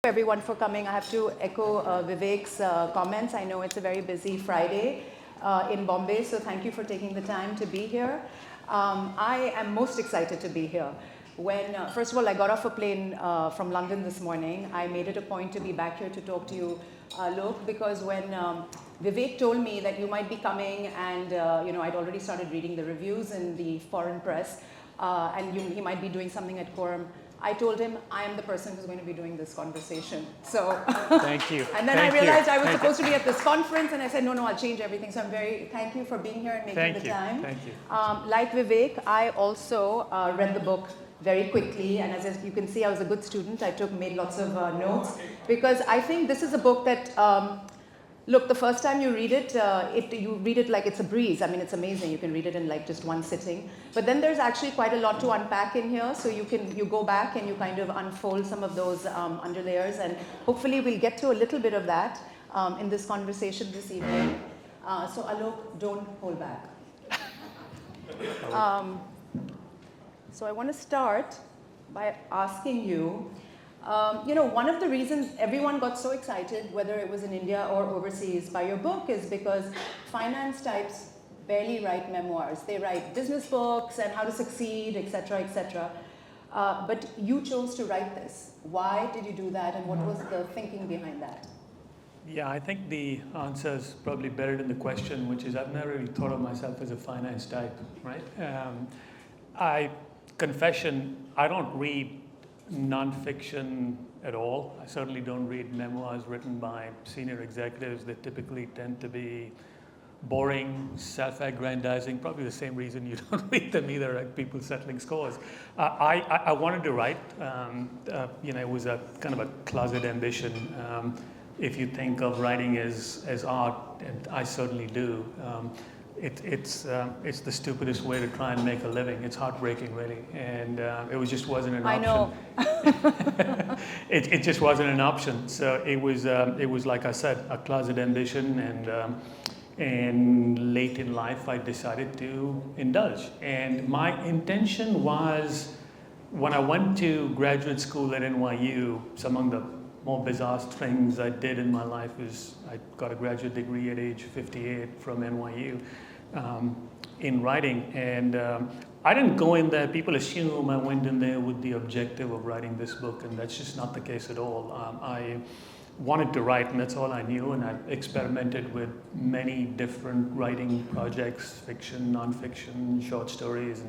Everyone for coming. I have to echo Vivek's comments. I know it's a very busy Friday in Bombay, so thank you for taking the time to be here. I am most excited to be here. When, first of all, I got off a plane from London this morning, I made it a point to be back here to talk to you, Alok, because when Vivek told me that you might be coming and I'd already started reading the reviews in the foreign press and he might be doing something at Quorum, I told him I am the person who's going to be doing this conversation. So thank you. And then I realized I was supposed to be at this conference, and I said, no, I'll change everything. So thank you for being here and making the time. Thank you. Like Vivek, I also read the book very quickly, and as you can see, I was a good student. I made lots of notes because I think this is a book that. Look, the first time you read it, you read it like it's a breeze. I mean, it's amazing. You can read it in like just one sitting. But then there's actually quite a lot to unpack in here. So you go back and you kind of unfold some of those underlayers. And hopefully we'll get to a little bit of that in this conversation this evening. So Alok, don't hold back. So I want to start by asking you, one of the reasons everyone got so excited, whether it was in India or overseas, by your book is because finance types barely write memoirs. They write business books and how to succeed, etc., etc. But you chose to write this. Why did you do that, and what was the thinking behind that? Yeah, I think the answer is probably buried in the question, which is I've never really thought of myself as a finance type, right? Confession, I don't read non-fiction at all. I certainly don't read memoirs written by senior executives. They typically tend to be boring, self-aggrandizing, probably the same reason you don't read them either, like people settling scores. I wanted to write. It was a kind of a closet ambition. If you think of writing as art, and I certainly do, it's the stupidest way to try and make a living. It's heartbreaking, really, and it just wasn't an option. I know. it just wasn't an option. So it was like I said, a closet ambition, and late in life I decided to indulge. And my intention was, when I went to graduate school at NYU, some of the more bizarre things I did in my life is I got a graduate degree at age 58 from NYU in writing. And I didn't go in there, people assume I went in there with the objective of writing this book, and that's just not the case at all. I wanted to write, and that's all I knew, and I experimented with many different writing projects, fiction, non-fiction, short stories,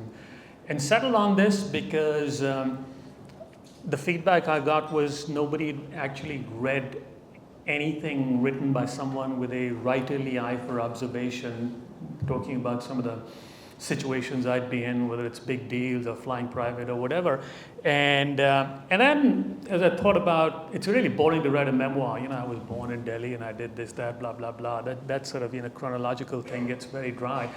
and settled on this because the feedback I got was nobody actually read anything written by someone with a writerly eye for observation, talking about some of the situations I'd be in, whether it's big deals or flying private or whatever. And then as I thought about, it's really boring to write a memoir. I was born in Delhi and I did this, that, blah, blah, blah. That sort of chronological thing gets very dry.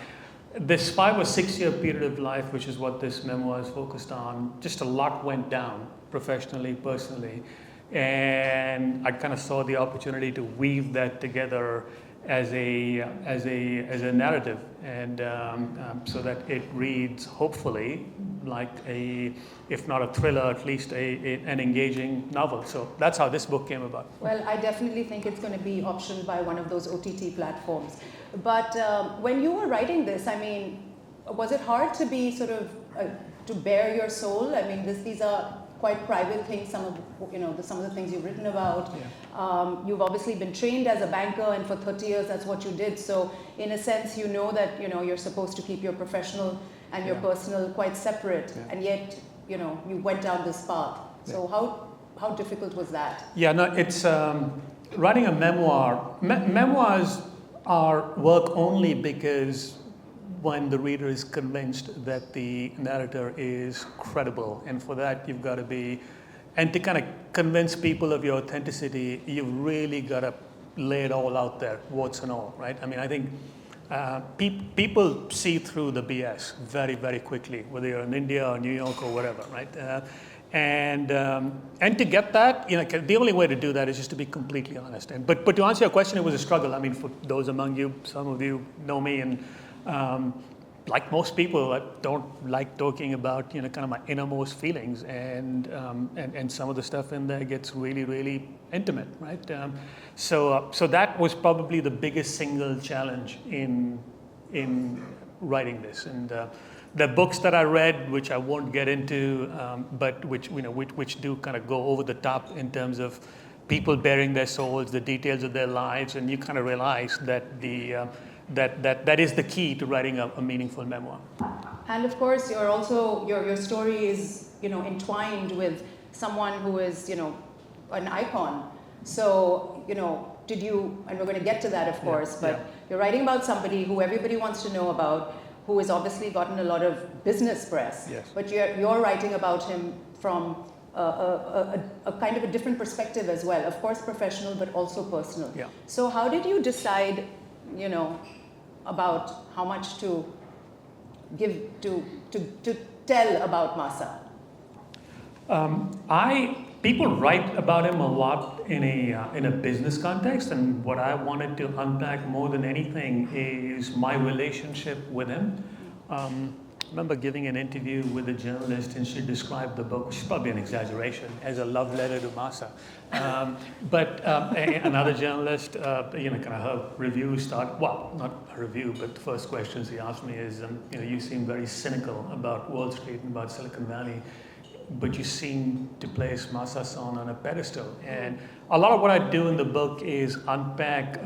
This 5 or 6 year period of life, which is what this memoir is focused on, just a lot went down professionally, personally. And I kind of saw the opportunity to weave that together as a narrative, and so that it reads hopefully like if not a thriller, at least an engaging novel. So that's how this book came about. Well, I definitely think it's going to be optioned by one of those OTT platforms. But when you were writing this, I mean, was it hard to be sort of to bare your soul? I mean, these are quite private things, some of the things you've written about. Yeah. You've obviously been trained as a banker, and for 30 years that's what you did. So in a sense, that you're supposed to keep your professional and your personal quite separate, and yet you went down this path. So how difficult was that? Yeah, no, it's writing a memoir. Memoirs work only because when the reader is convinced that the narrator is credible, and for that you've got to be, and to kind of convince people of your authenticity, you've really got to lay it all out there, warts and all, right? I mean, I think people see through the BS very, very quickly, whether you're in India or New York or whatever, right? And to get that, the only way to do that is just to be completely honest. But to answer your question, it was a struggle. I mean, for those among you, some of you know me, and like most people, I don't like talking about kind of my innermost feelings, and some of the stuff in there gets really, really intimate, right? So that was probably the biggest single challenge in writing this. And the books that I read, which I won't get into, but which do kind of go over the top in terms of people bearing their souls, the details of their lives, and you kind of realize that that is the key to writing a meaningful memoir. And of course, you're also your story is entwined with someone who is an icon. So did you? And we're going to get to that, of course. But you're writing about somebody who everybody wants to know about, who has obviously gotten a lot of business press. Yes. But you're writing about him from a kind of a different perspective as well. Of course, professional, but also personal. Yeah. So how did you decide, about how much to give to tell about Masa? People write about him a lot in a business context, and what I wanted to unpack more than anything is my relationship with him. I remember giving an interview with a journalist, and she described the book, which is probably an exaggeration, as a love letter to Masa. But another journalist, kind of her review started, well, not a review, but the first questions he asked me is, you seem very cynical about Wall Street and about Silicon Valley, but you seem to place Masa Son on a pedestal. And a lot of what I do in the book is unpack.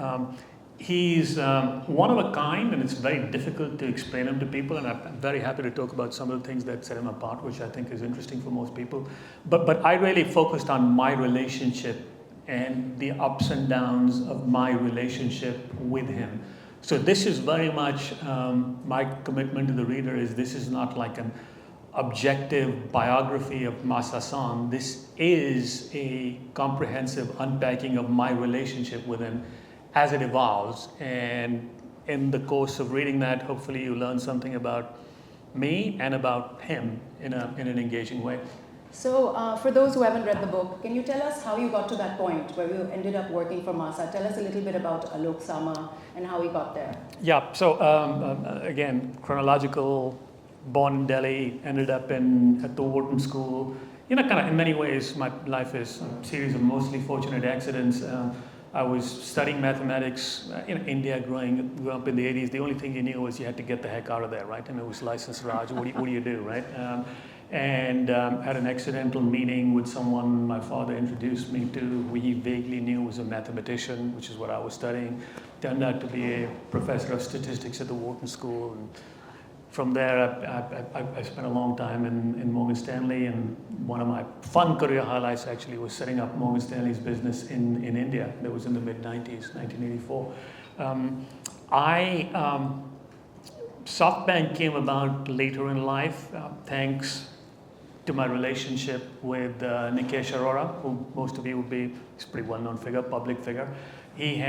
He's one of a kind, and it's very difficult to explain him to people, and I'm very happy to talk about some of the things that set him apart, which I think is interesting for most people. But I really focused on my relationship and the ups and downs of my relationship with him. So this is very much my commitment to the reader is this is not like an objective biography of Masa Son. This is a comprehensive unpacking of my relationship with him as it evolves, and in the course of reading that, hopefully you learn something about me and about him in an engaging way. So for those who haven't read the book, can you tell us how you got to that point where you ended up working for Masa? Tell us a little bit about Alok Sama and how he got there. Yeah, so again, chronological, born in Delhi, ended up at the Wharton School. Kind of in many ways, my life is a series of mostly fortunate accidents. I was studying mathematics in India, grew up in the 80s. The only thing you knew was you had to get the heck out of there, right? And it was licensed Raj. What do you do, right? And had an accidental meeting with someone my father introduced me to, who he vaguely knew was a mathematician, which is what I was studying. Turned out to be a professor of statistics at the Wharton School. And from there, I spent a long time in Morgan Stanley, and one of my fun career highlights actually was setting up Morgan Stanley's business in India. That was in the mid-90s, 1984. SoftBank came about later in life, thanks to my relationship with Nikesh Arora, who most of you would be, he's a pretty well-known figure, public figure. He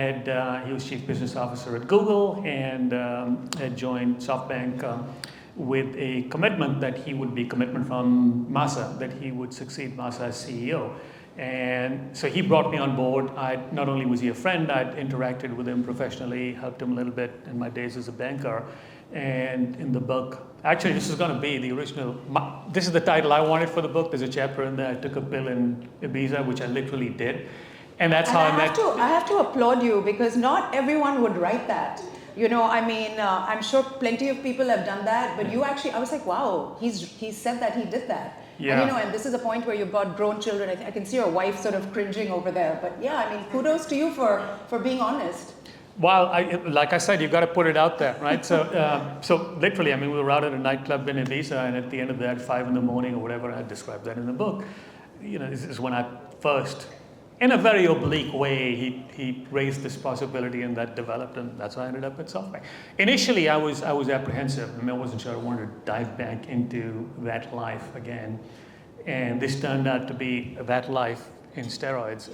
was chief business officer at Google and had joined SoftBank with a commitment from Masa that he would succeed Masa as CEO. And so he brought me on board. Not only was he a friend, I'd interacted with him professionally, helped him a little bit in my days as a banker. And in the book, actually this is going to be the original, this is the title I wanted for the book. There's a chapter in there, I took a pill in Ibiza, which I literally did. And that's how I met. I have to applaud you, because not everyone would write that. I'm sure plenty of people have done that, but you actually, I was like, wow, he said that he did that. Yeah. And this is a point where you've got grown children. I can see your wife sort of cringing over there. But yeah, kudos to you for being honest. Well, like I said, you've got to put it out there, right? So literally, we were out at a nightclub in Ibiza, and at the end of that, 5 a.m. or whatever, I described that in the book. This is when I first, in a very oblique way, he raised this possibility, and that developed, and that's how I ended up at SoftBank. Initially, I was apprehensive. I wasn't sure I wanted to dive back into that life again, and this turned out to be that life in steroids.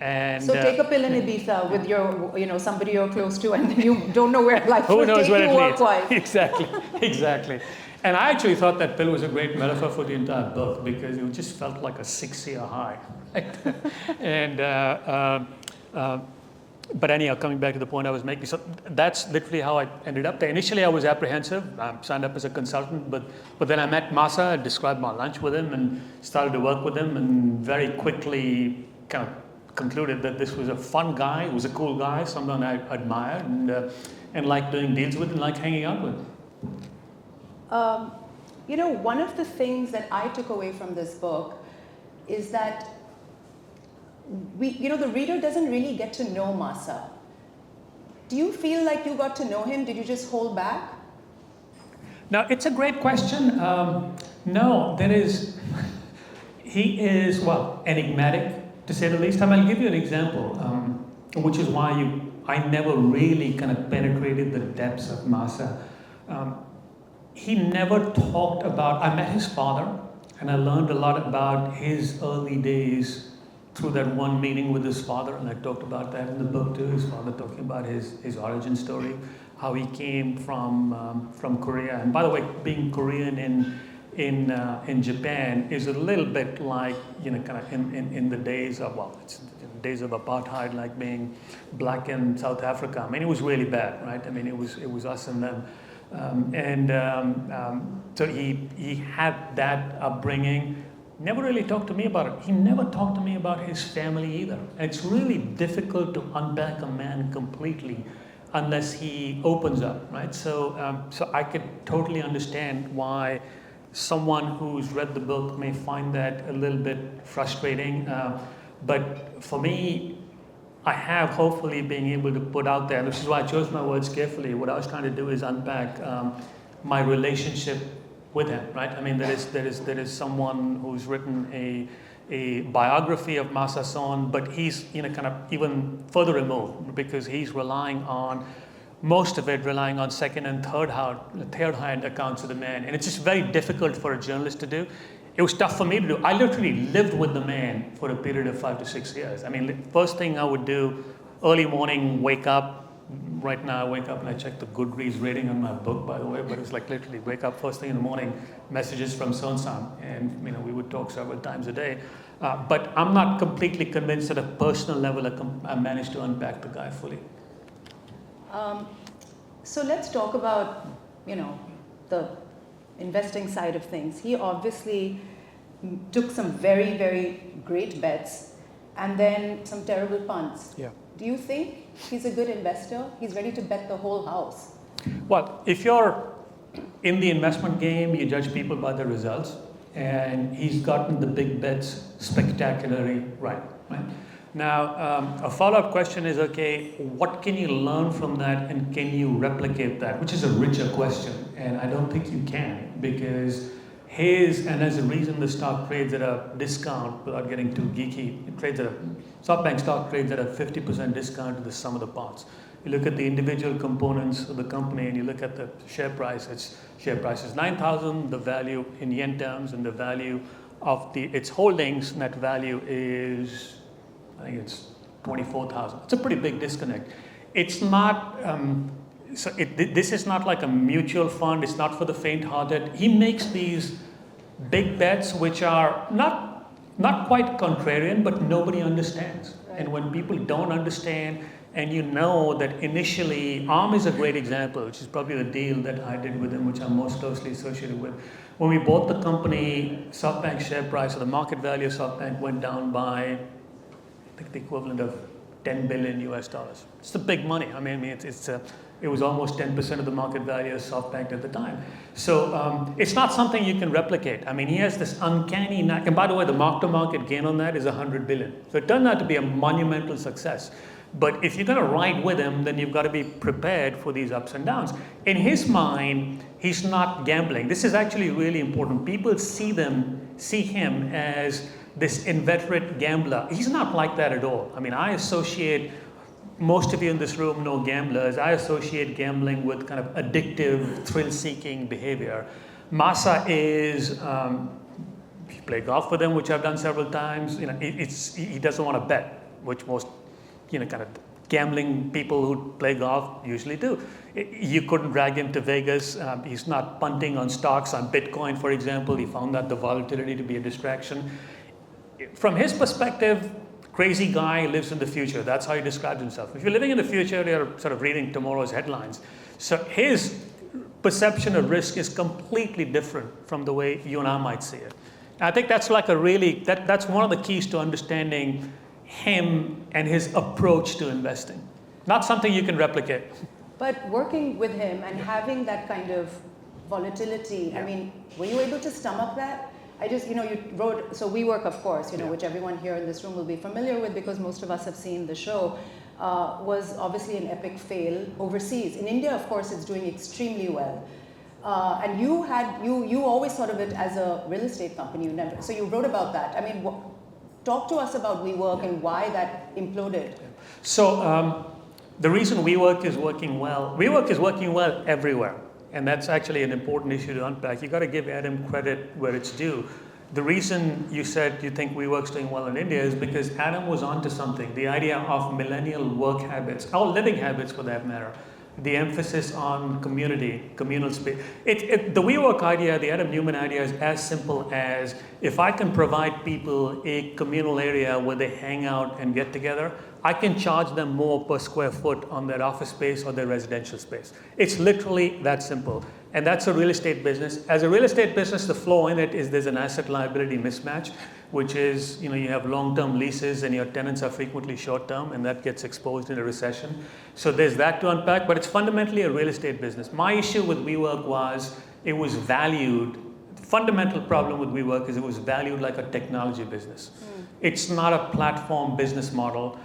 So take a pill in Ibiza with your, somebody you're close to, and then you don't know where life will take you work-wise. Exactly. And I actually thought that pill was a great metaphor for the entire book, because it just felt like a 6-year high. And But anyhow, coming back to the point I was making, so that's literally how I ended up there. Initially, I was apprehensive. I signed up as a consultant, but then I met Masa, I described my lunch with him, and started to work with him, and very quickly kind of concluded that this was a fun guy, he was a cool guy, someone I admired, and liked doing deals with, and liked hanging out with. One of the things that I took away from this book is that the reader doesn't really get to know Masa. Do you feel like you got to know him? Did you just hold back? Now, it's a great question. No, he is, enigmatic, to say the least. I'll give you an example, which is why I never really kind of penetrated the depths of Masa. He never talked about, I met his father, and I learned a lot about his early days through that one meeting with his father, and I talked about that in the book too. His father talking about his origin story, how he came from Korea. And by the way, being Korean in Japan is a little bit like kind of in the days of it's days of apartheid, like being black in South Africa. I mean, it was really bad, right? I mean, it was us and them. So he had that upbringing. Never really talked to me about it. He never talked to me about his family either. And it's really difficult to unpack a man completely unless he opens up, right? So I could totally understand why someone who's read the book may find that a little bit frustrating. But for me, I have hopefully being able to put out there, and this is why I chose my words carefully. What I was trying to do is unpack my relationship with him, right? I mean, there is someone who's written a biography of Masayoshi Son, but he's kind of even further removed because he's relying on most of it relying on second and third hand accounts of the man, and it's just very difficult for a journalist to do. It was tough for me to do. I literally lived with the man for a period of 5 to 6 years. I mean, the first thing I would do, early morning, wake up. Right now I wake up and I check the Goodreads rating on my book, by the way, but it's like literally wake up first thing in the morning, messages from Son-san, and we would talk several times a day. But I'm not completely convinced at a personal level I managed to unpack the guy fully. So let's talk about, the investing side of things. He obviously took some very, very great bets and then some terrible punts. Yeah. Do you think he's a good investor? He's ready to bet the whole house. Well, if you're in the investment game, you judge people by the results, and he's gotten the big bets spectacularly right? Now, a follow-up question is, okay, what can you learn from that, and can you replicate that? Which is a richer question, and I don't think you can, because and as a reason the stock trades at a discount, without getting too geeky, SoftBank stock trades at a 50% discount to the sum of the parts. You look at the individual components of the company and you look at the share price, share price is 9,000, the value in yen terms, and the value of its holdings, net value is, I think it's 24,000. It's a pretty big disconnect. It's not, this is not like a mutual fund, it's not for the faint-hearted. He makes these big bets which are not quite contrarian, but nobody understands. Right. And when people don't understand, and that initially, ARM is a great example, which is probably the deal that I did with him, which I'm most closely associated with. When we bought the company, SoftBank share price, or the market value of SoftBank went down by, I think the equivalent of $10 billion US. It's the big money. I mean, it was almost 10% of the market value of SoftBank at the time. So it's not something you can replicate. I mean, he has this uncanny knack. And by the way, the mark-to-market gain on that is $100 billion. So it turned out to be a monumental success. But if you're going to ride with him, then you've got to be prepared for these ups and downs. In his mind, he's not gambling. This is actually really important. People see him as this inveterate gambler. He's not like that at all. I mean, most of you in this room know gamblers. I associate gambling with kind of addictive, thrill-seeking behavior. Masa is, if you play golf with him, which I've done several times, he doesn't want to bet, which most, kind of gambling people who play golf usually do. You couldn't drag him to Vegas. He's not punting on stocks, on Bitcoin, for example. He found that the volatility to be a distraction. From his perspective, crazy guy lives in the future. That's how he describes himself. If you're living in the future, you're sort of reading tomorrow's headlines. So his perception of risk is completely different from the way you and I might see it. And I think that's like that's one of the keys to understanding him and his approach to investing. Not something you can replicate. But working with him and having that kind of volatility, I mean, were you able to stomach that? You wrote, so WeWork, of course, which everyone here in this room will be familiar with because most of us have seen the show, was obviously an epic fail overseas. In India, of course, it's doing extremely well. And you always thought of it as a real estate company. So you wrote about that. I mean, talk to us about WeWork and why that imploded. So the reason WeWork is working well everywhere. And that's actually an important issue to unpack. You got to give Adam credit where it's due. The reason you said you think WeWork's doing well in India is because Adam was onto something. The idea of millennial work habits, or living habits for that matter. The emphasis on community, communal space. The WeWork idea, the Adam Newman idea is as simple as if I can provide people a communal area where they hang out and get together, I can charge them more per square foot on their office space or their residential space. It's literally that simple. And that's a real estate business. As a real estate business, the flaw in it is there's an asset liability mismatch, which is, you have long-term leases and your tenants are frequently short-term and that gets exposed in a recession. So there's that to unpack, but it's fundamentally a real estate business. My issue with WeWork was it was valued. The fundamental problem with WeWork is it was valued like a technology business. It's not a platform business model.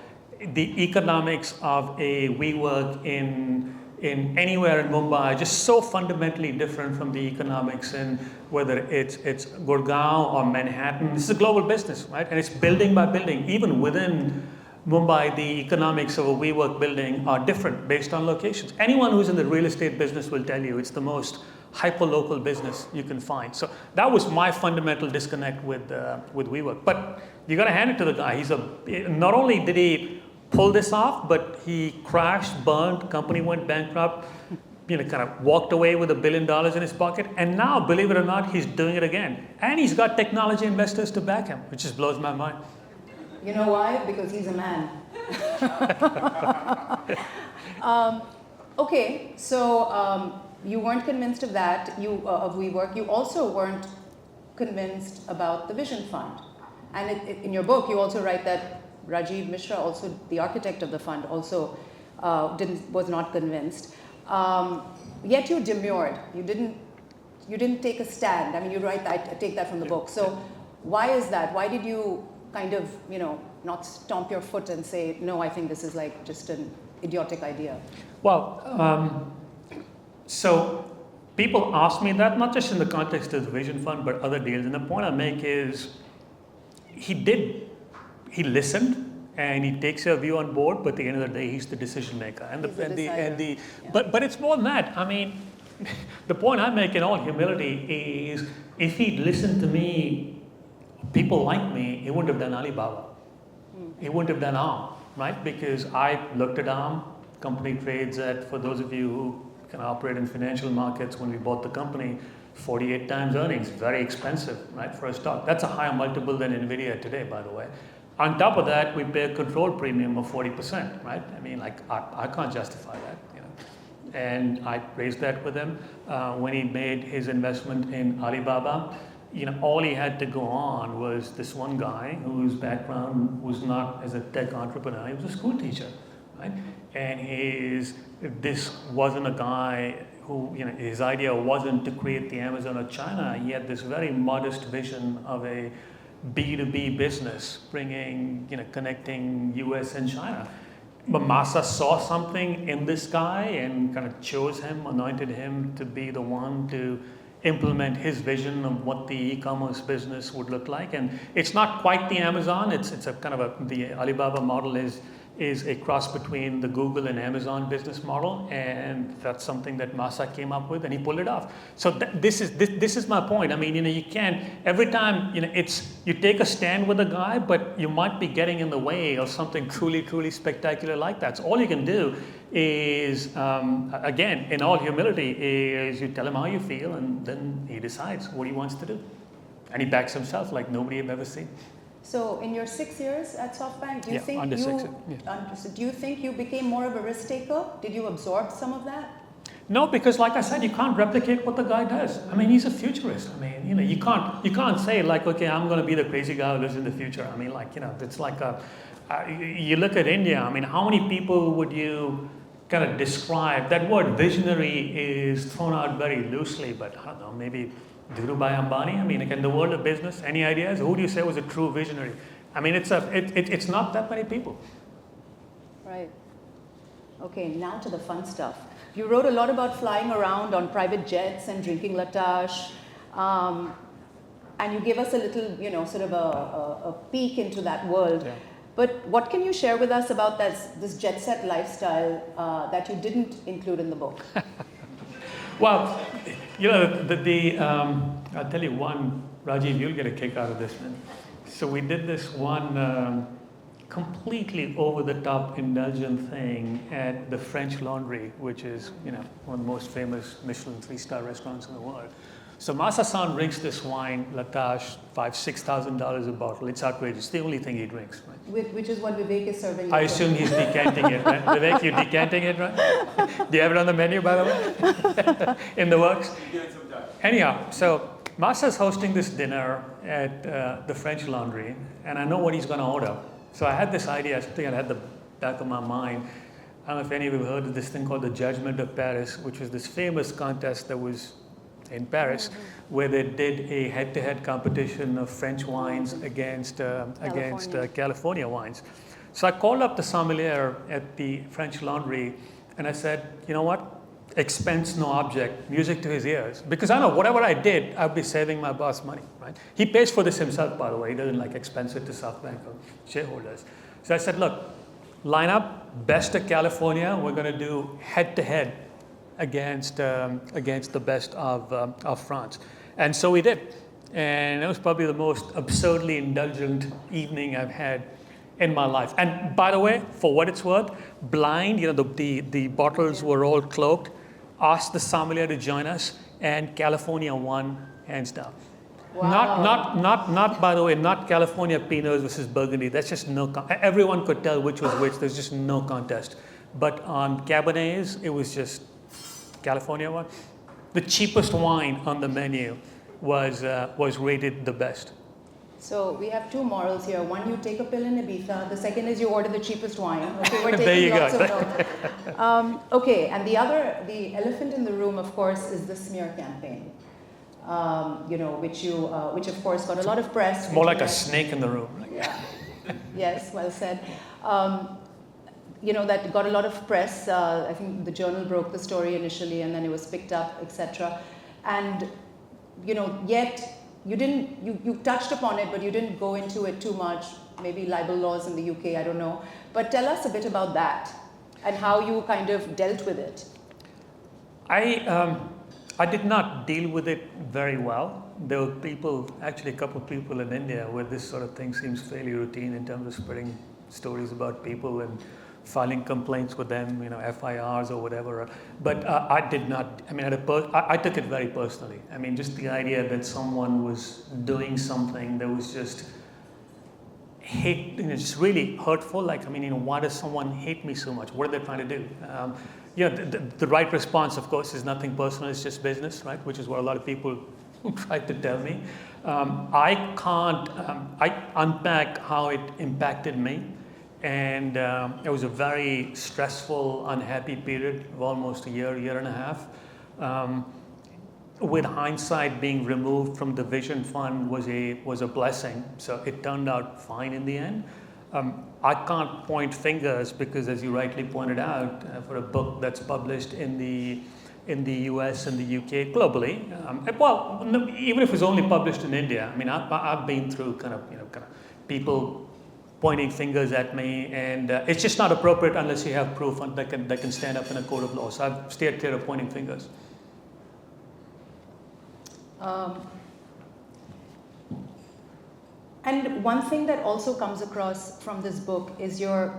The economics of a WeWork in anywhere in Mumbai are just so fundamentally different from the economics in whether it's Gurgaon or Manhattan. This is a global business, right? And it's building by building. Even within Mumbai, the economics of a WeWork building are different based on locations. Anyone who's in the real estate business will tell you it's the most hyper-local business you can find. So that was my fundamental disconnect with WeWork. But you got to hand it to the guy. Not only did he pull this off, but he crashed, burned, company went bankrupt, kind of walked away with $1 billion in his pocket. And now, believe it or not, he's doing it again. And he's got technology investors to back him, which just blows my mind. You know why? Because he's a man. Okay, so you weren't convinced of that, of WeWork. You also weren't convinced about the Vision Fund. And in your book, you also write that Rajiv Mishra, also the architect of the fund, also was not convinced. Yet you demurred. You didn't take a stand. I mean, you write that. I take that from the book. So why is that? Why did you kind of, not stomp your foot and say, no, I think this is like just an idiotic idea? Well, so people ask me that, not just in the context of the Vision Fund, but other deals. And the point I make is he listened and he takes your view on board, but at the end of the day, he's the decision maker. But it's more than that. I mean, the point I make in all humility is if he'd listened to me, people like me, he wouldn't have done Alibaba. He wouldn't have done Arm, right? Because I looked at Arm, company trades at, for those of you who can operate in financial markets, when we bought the company, 48 times earnings, very expensive, right, for a stock. That's a higher multiple than NVIDIA today, by the way. On top of that, we pay a control premium of 40%, right? I mean, I can't justify that, And I raised that with him when he made his investment in Alibaba. All he had to go on was this one guy whose background was not as a tech entrepreneur. He was a school teacher, right? And this wasn't a guy who, his idea wasn't to create the Amazon of China. He had this very modest vision of a B2B business, connecting US and China. But Masa saw something in this guy and kind of chose him, anointed him to be the one to implement his vision of what the e-commerce business would look like. And it's not quite the Amazon. It's a kind of the Alibaba model is a cross between the Google and Amazon business model, and that's something that Masa came up with, and he pulled it off. So this is my point. I mean, you can't every time you take a stand with a guy, but you might be getting in the way of something truly spectacular like that. So all you can do is, again, in all humility, is you tell him how you feel, and then he decides what he wants to do, and he backs himself like nobody have ever seen. So in your 6 years at SoftBank, do you think under you 6. Yeah. do you think you became more of a risk taker? Did you absorb some of that? No, because like I said, you can't replicate what the guy does. I mean, he's a futurist. I mean, you can't say like, okay, I'm going to be the crazy guy who lives in the future. I mean, like, it's like you look at India. I mean, how many people would you kind of describe? That word visionary is thrown out very loosely, but I don't know, maybe Dhirubhai Ambani. I mean, like in the world of business, any ideas? Who do you say was a true visionary? I mean, it's not that many people. Right. Okay, now to the fun stuff. You wrote a lot about flying around on private jets and drinking latash, and you gave us a little, sort of a peek into that world. Yeah. But what can you share with us about this jet set lifestyle that you didn't include in the book? Well, I'll tell you one, Rajiv, you'll get a kick out of this one. So we did this one completely over-the-top indulgent thing at the French Laundry, which is, one of the most famous Michelin 3-star restaurants in the world. So Masayoshi Son drinks this wine, latash, $5,000-$6,000 a bottle. It's outrageous. The only thing he drinks, right? Which is what Vivek is serving. I assume he's decanting it, right? Vivek, you're decanting it, right? Do you have it on the menu, by the way? In the works? Anyhow, so Masa's hosting this dinner at the French Laundry, and I know what he's going to order. So I had this idea, something I had the back of my mind. I don't know if any of you have heard of this thing called the Judgment of Paris, which was this famous contest that was in Paris, where they did a head-to-head competition of French wines against California wines. So I called up the sommelier at the French Laundry, and I said, you know what? Expense no object, music to his ears. Because I know whatever I did, I'd be saving my boss money, right? He pays for this himself, by the way. He doesn't expense it to SoftBank or shareholders. So I said, look, line up best of California. We're going to do head-to-head against the best of France. And so we did. And it was probably the most absurdly indulgent evening I've had in my life. And by the way, for what it's worth, blind, the bottles were all cloaked. Asked the sommelier to join us, and California won hands down. Wow. Not by the way, not California Pinot versus Burgundy. That's just everyone could tell which was which. There's just no contest. But on Cabernets, it was just California won. The cheapest wine on the menu was rated the best. So we have two morals here. One, you take a pill in Ibiza. The second is you order the cheapest wine. Okay, we're taking there you lots go. of notes. Okay, and the elephant in the room, of course, is the smear campaign. Which of course got a lot of press. It's more like a snake in the room. Yeah. Yes, well said. That got a lot of press. I think the Journal broke the story initially, and then it was picked up, etc. And yet. You touched upon it, but you didn't go into it too much, maybe libel laws in the UK, I don't know. But tell us a bit about that and how you kind of dealt with it. I did not deal with it very well. There were a couple of people in India where this sort of thing seems fairly routine in terms of spreading stories about people and filing complaints with them, FIRs or whatever. But I did not. I mean, I took it very personally. I mean, just the idea that someone was doing something that was just hate, just really hurtful. Why does someone hate me so much? What are they trying to do? The right response, of course, is nothing personal. It's just business, right? Which is what a lot of people tried to tell me. I can't. I unpack how it impacted me. And it was a very stressful, unhappy period of almost a year and a half. With hindsight, being removed from the Vision Fund was a blessing. So it turned out fine in the end. I can't point fingers because, as you rightly pointed out, for a book that's published in the US and the UK, globally, even if it's only published in India, I mean, I've been through kind of people pointing fingers at me, and it's just not appropriate unless you have proof that can stand up in a court of law. So I've steered clear of pointing fingers. And one thing that also comes across from this book is your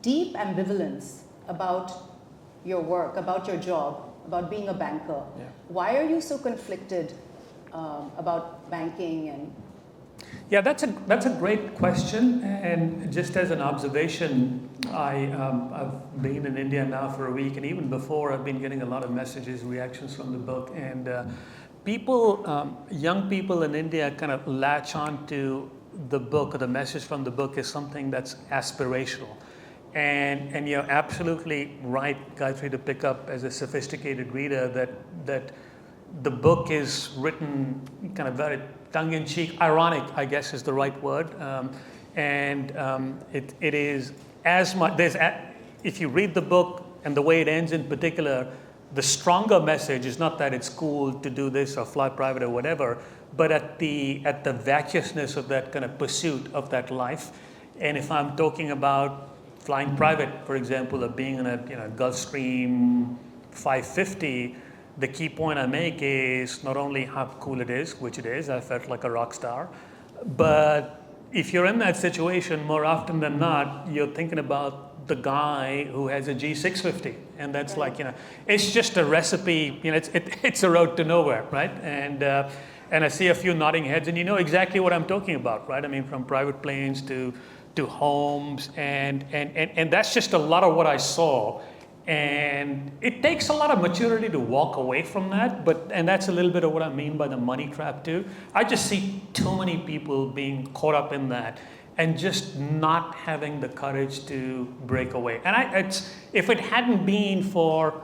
deep ambivalence about your work, about your job, about being a banker. Yeah. Why are you so conflicted about banking and Yeah, that's a great question. And just as an observation, I've been in India now for a week, and even before, I've been getting a lot of messages, reactions from the book, and young people in India, kind of latch on to the book, or the message from the book, is something that's aspirational. And you're absolutely right, Gayatri, to pick up as a sophisticated reader that the book is written kind of very tongue-in-cheek, ironic, I guess is the right word. It is as much, if you read the book and the way it ends in particular, the stronger message is not that it's cool to do this or fly private or whatever, but at the vacuousness of that kind of pursuit of that life. And if I'm talking about flying private, for example, or being in a Gulfstream 550, the key point I make is not only how cool it is, which it is, I felt like a rock star, but if you're in that situation, more often than not, you're thinking about the guy who has a G650, and that's like, it's just a recipe, it's a road to nowhere, right? And I see a few nodding heads, and you know exactly what I'm talking about, right? I mean, from private planes to homes, and that's just a lot of what I saw. And it takes a lot of maturity to walk away from that, and that's a little bit of what I mean by the money trap too. I just see too many people being caught up in that and just not having the courage to break away. And if it hadn't been for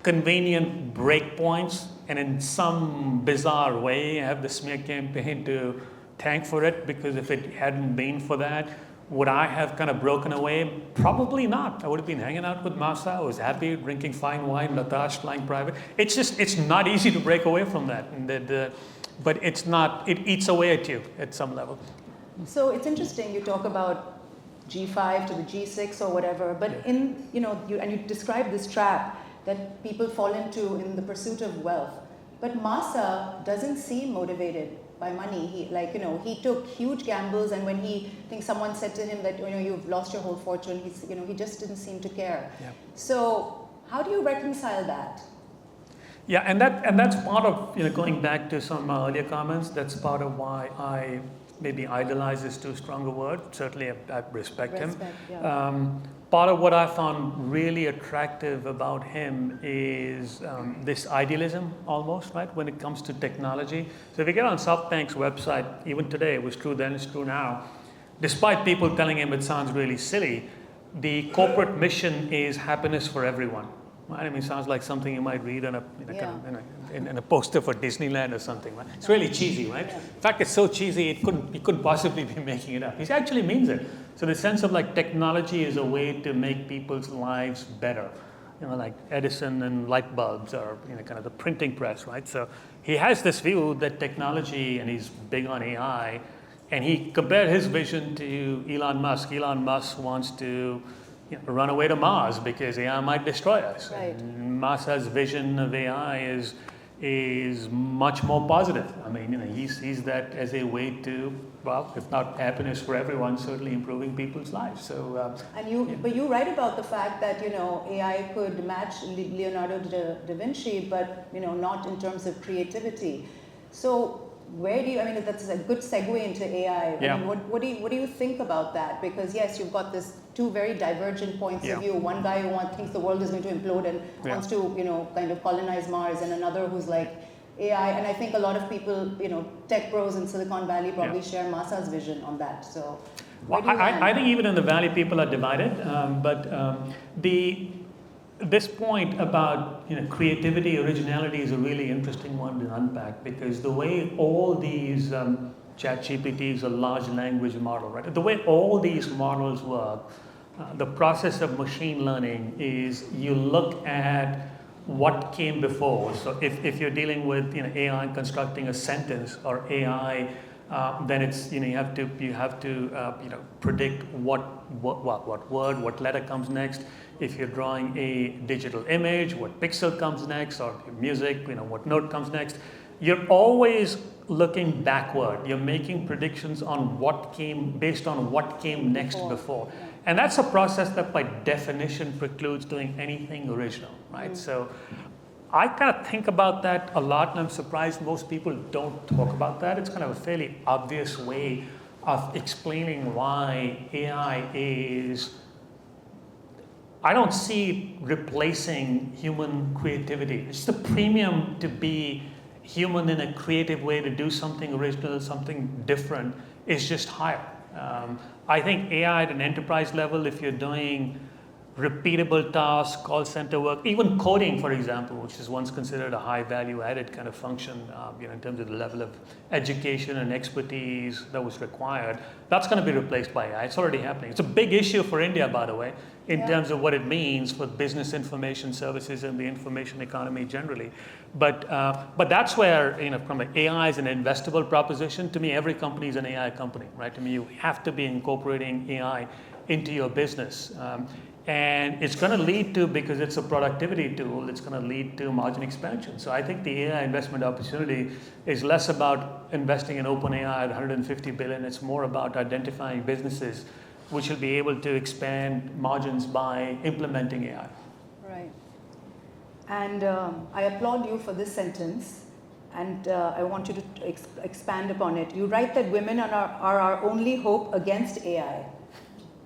convenient breakpoints, and in some bizarre way, I have the smear campaign to thank for it, because if it hadn't been for that, would I have kind of broken away? Probably not. I would have been hanging out with Masa. I was happy, drinking fine wine, Latash, flying private. It's not easy to break away from that. But it's not, it eats away at you at some level. So it's interesting, you talk about G5 to the G6 or whatever, but you describe this trap that people fall into in the pursuit of wealth. But Masa doesn't seem motivated by money. He took huge gambles, and when someone said to him that you've lost your whole fortune, he just didn't seem to care. Yeah. So how do you reconcile that? Yeah, and that's part of going back to some of my earlier comments. That's part of why I maybe idolize is too strong a word. Certainly, I respect him. Yeah. Part of what I found really attractive about him is this idealism, almost, right, when it comes to technology. So if you get on SoftBank's website, even today, it was true then, it's true now, despite people telling him it sounds really silly, the corporate mission is happiness for everyone. Right? I mean, it sounds like something you might read in a poster for Disneyland or something. Right? It's really cheesy, right? Yeah. In fact, it's so cheesy, he couldn't possibly be making it up. He actually means it. So the sense of like technology is a way to make people's lives better. Like Edison and light bulbs, or kind of the printing press, right? So he has this view that technology, and he's big on AI, and he compared his vision to Elon Musk. Elon Musk wants to run away to Mars because AI might destroy us. Right. And Masa's vision of AI is much more positive. I mean, he sees that as a way to, well, if not happiness for everyone, certainly improving people's lives. So, but you write about the fact that AI could match Leonardo da Vinci, but not in terms of creativity. So where do you? I mean, that's a good segue into AI. Yeah. I mean, what do you think about that? Because yes, you've got this two very divergent points of view. One guy who thinks the world is going to implode and wants to kind of colonize Mars, and another who's like AI. And I think a lot of people, tech pros in Silicon Valley probably share Masa's vision on that. So I think even in the Valley, people are divided. This point about creativity, originality is a really interesting one to unpack, because the way all these ChatGPTs or large language model, right? The way all these models work, the process of machine learning is you look at what came before. So if you're dealing with AI constructing a sentence, or AI, then it's you have to predict what word, what letter comes next. If you're drawing a digital image, what pixel comes next, or music, what note comes next. You're always looking backward. You're making predictions on based on what came next before. And that's a process that by definition precludes doing anything original, right? So I kind of think about that a lot, and I'm surprised most people don't talk about that. It's kind of a fairly obvious way of explaining why AI is. I don't see it replacing human creativity. It's the premium to be human in a creative way, to do something original, something different, is just higher. I think AI at an enterprise level, if you're doing repeatable tasks, call center work, even coding, for example, which is once considered a high value added kind of function, in terms of the level of education and expertise that was required, that's going to be replaced by AI. It's already happening. It's a big issue for India, by the way, in terms of what it means for business information services and the information economy generally. But that's where, from an AI is an investable proposition. To me, every company is an AI company, right? To me, you have to be incorporating AI into your business. And it's going to lead to, because it's a productivity tool, it's going to lead to margin expansion. So I think the AI investment opportunity is less about investing in OpenAI at 150 billion. It's more about identifying businesses which will be able to expand margins by implementing AI. Right. And I applaud you for this sentence, and I want you to expand upon it. You write that women are our only hope against AI.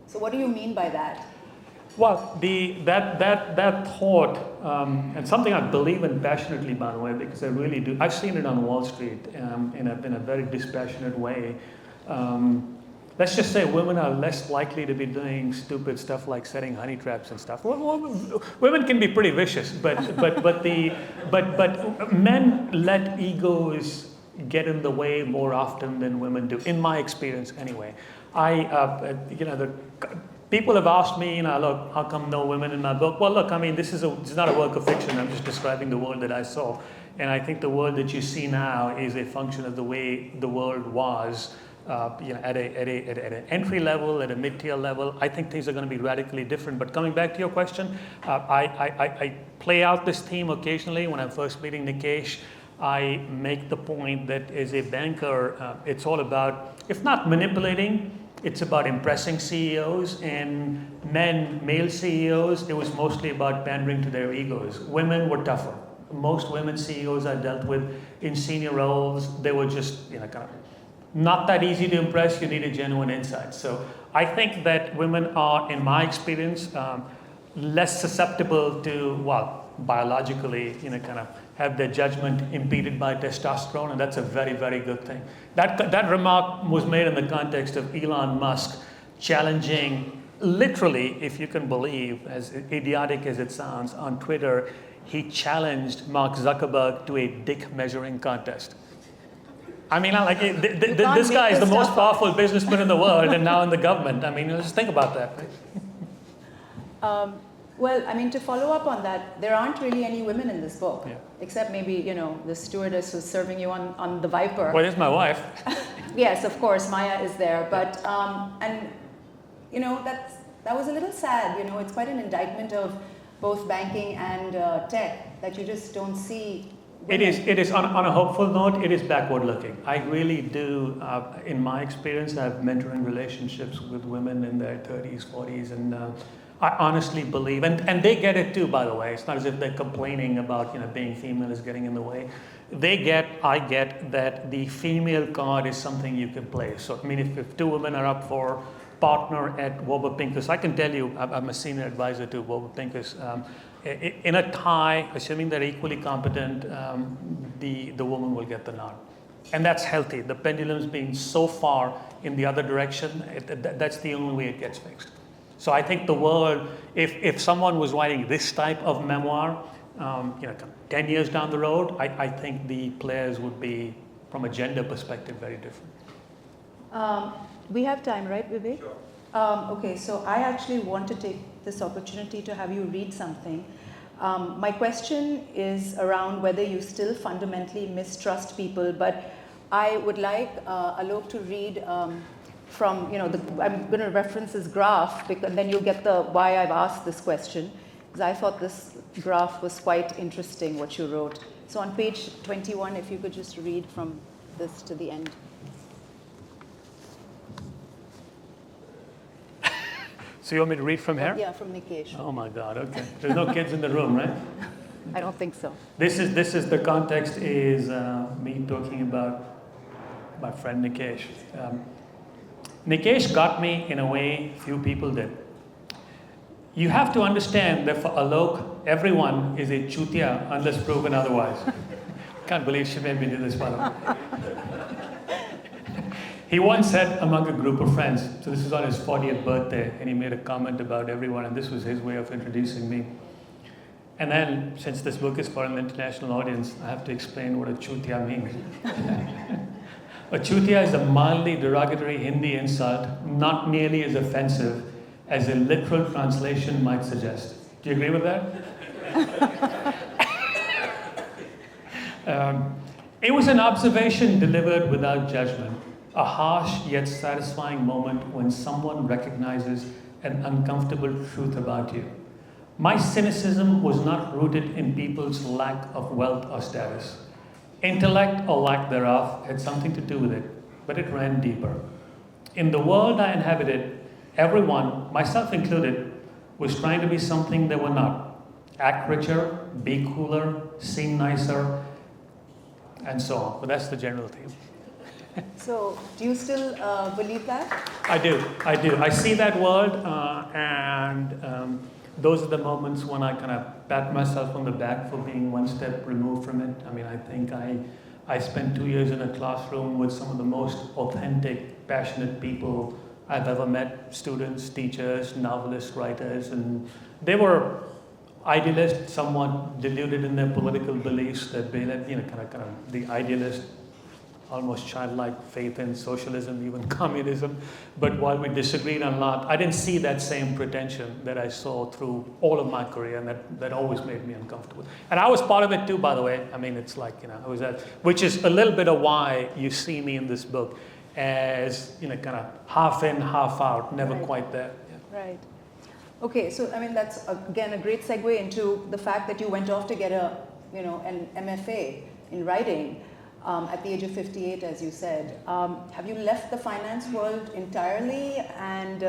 So what do you mean by that? Well, that thought, and something I believe in passionately, by the way, because I really do. I've seen it on Wall Street in a very dispassionate way. Let's just say women are less likely to be doing stupid stuff like setting honey traps and stuff. Women can be pretty vicious, but men let egos get in the way more often than women do, in my experience anyway. People have asked me, look, how come no women in my book? Well, look, I mean, this is not a work of fiction. I'm just describing the world that I saw. And I think the world that you see now is a function of the way the world was, at an entry level, at a mid-tier level. I think things are going to be radically different. But coming back to your question, I play out this theme occasionally. When I'm first meeting Nikesh, I make the point that as a banker, it's all about, if not manipulating, it's about impressing CEOs, and male CEOs, it was mostly about pandering to their egos. Women were tougher. Most women CEOs I dealt with in senior roles, they were just, kind of not that easy to impress. You needed genuine insights. So I think that women are, in my experience, less susceptible to, biologically, kind of have their judgment impeded by testosterone, and that's a very, very good thing. That remark was made in the context of Elon Musk challenging, literally, if you can believe, as idiotic as it sounds, on Twitter, he challenged Mark Zuckerberg to a dick measuring contest. I mean, this guy is the most powerful businessman in the world and now in the government. I mean, just think about that. Right? Well, I mean, to follow up on that, there aren't really any women in this book, except maybe, the stewardess who's serving you on the Viper. Well, there's my wife. Yes, of course, Maya is there. But, that was a little sad. It's quite an indictment of both banking and tech that you just don't see women. It is on a hopeful note, it is backward looking. I really do, in my experience, I have mentoring relationships with women in their 30s, 40s, and I honestly believe, and they get it too, by the way. It's not as if they're complaining about, being female is getting in the way. I get that the female card is something you can play. So, I mean, if two women are up for partner at Warburg Pincus, I can tell you, I'm a senior advisor to Warburg Pincus. In a tie, assuming they're equally competent, the woman will get the nod. And that's healthy. The pendulum's being so far in the other direction, that's the only way it gets fixed. So I think the world, if someone was writing this type of memoir, 10 years down the road, I think the players would be, from a gender perspective, very different. We have time, right, Vivek? Sure. Okay, so I actually want to take this opportunity to have you read something. My question is around whether you still fundamentally mistrust people, but I would like Alok to read from, I'm going to reference this graph, because then you'll get the why I've asked this question, because I thought this graph was quite interesting, what you wrote. So on page 21, if you could just read from this to the end. So you want me to read from here? Yeah, from Nikesh. Oh my God, okay. There's no kids in the room, right? I don't think so. This is the context is me talking about my friend Nikesh. Nikesh got me in a way few people did. You have to understand that for Alok, everyone is a chutia unless proven otherwise. Can't believe she made me do this, by the way. He once said among a group of friends, so this is on his 40th birthday, and he made a comment about everyone, and this was his way of introducing me. And then, since this book is for an international audience, I have to explain what a chutia means. A chutia is a mildly derogatory Hindi insult, not nearly as offensive as a literal translation might suggest. Do you agree with that? It was an observation delivered without judgment, a harsh yet satisfying moment when someone recognizes an uncomfortable truth about you. My cynicism was not rooted in people's lack of wealth or status. Intellect or lack thereof had something to do with it, but it ran deeper. In the world I inhabited, everyone, myself included, was trying to be something they were not. Act richer, be cooler, seem nicer, and so on. But that's the general theme. So, do you still believe that? I do. I see that world, and those are the moments when I kind of pat myself on the back for being one step removed from it. I mean, I think I spent 2 years in a classroom with some of the most authentic, passionate people I've ever met, students, teachers, novelists, writers, and they were idealists, somewhat deluded in their political beliefs, that they let, kind of the idealist, almost childlike faith in socialism, even communism. But while we disagreed on a lot, I didn't see that same pretension that I saw through all of my career, and that always made me uncomfortable. And I was part of it too, by the way. I mean, it's like, I was that, which is a little bit of why you see me in this book as, kind of half in, half out, never Right. quite there. Yeah. Right. Okay, so I mean, that's again a great segue into the fact that you went off to get an MFA in writing. At the age of 58, as you said. Have you left the finance world entirely? And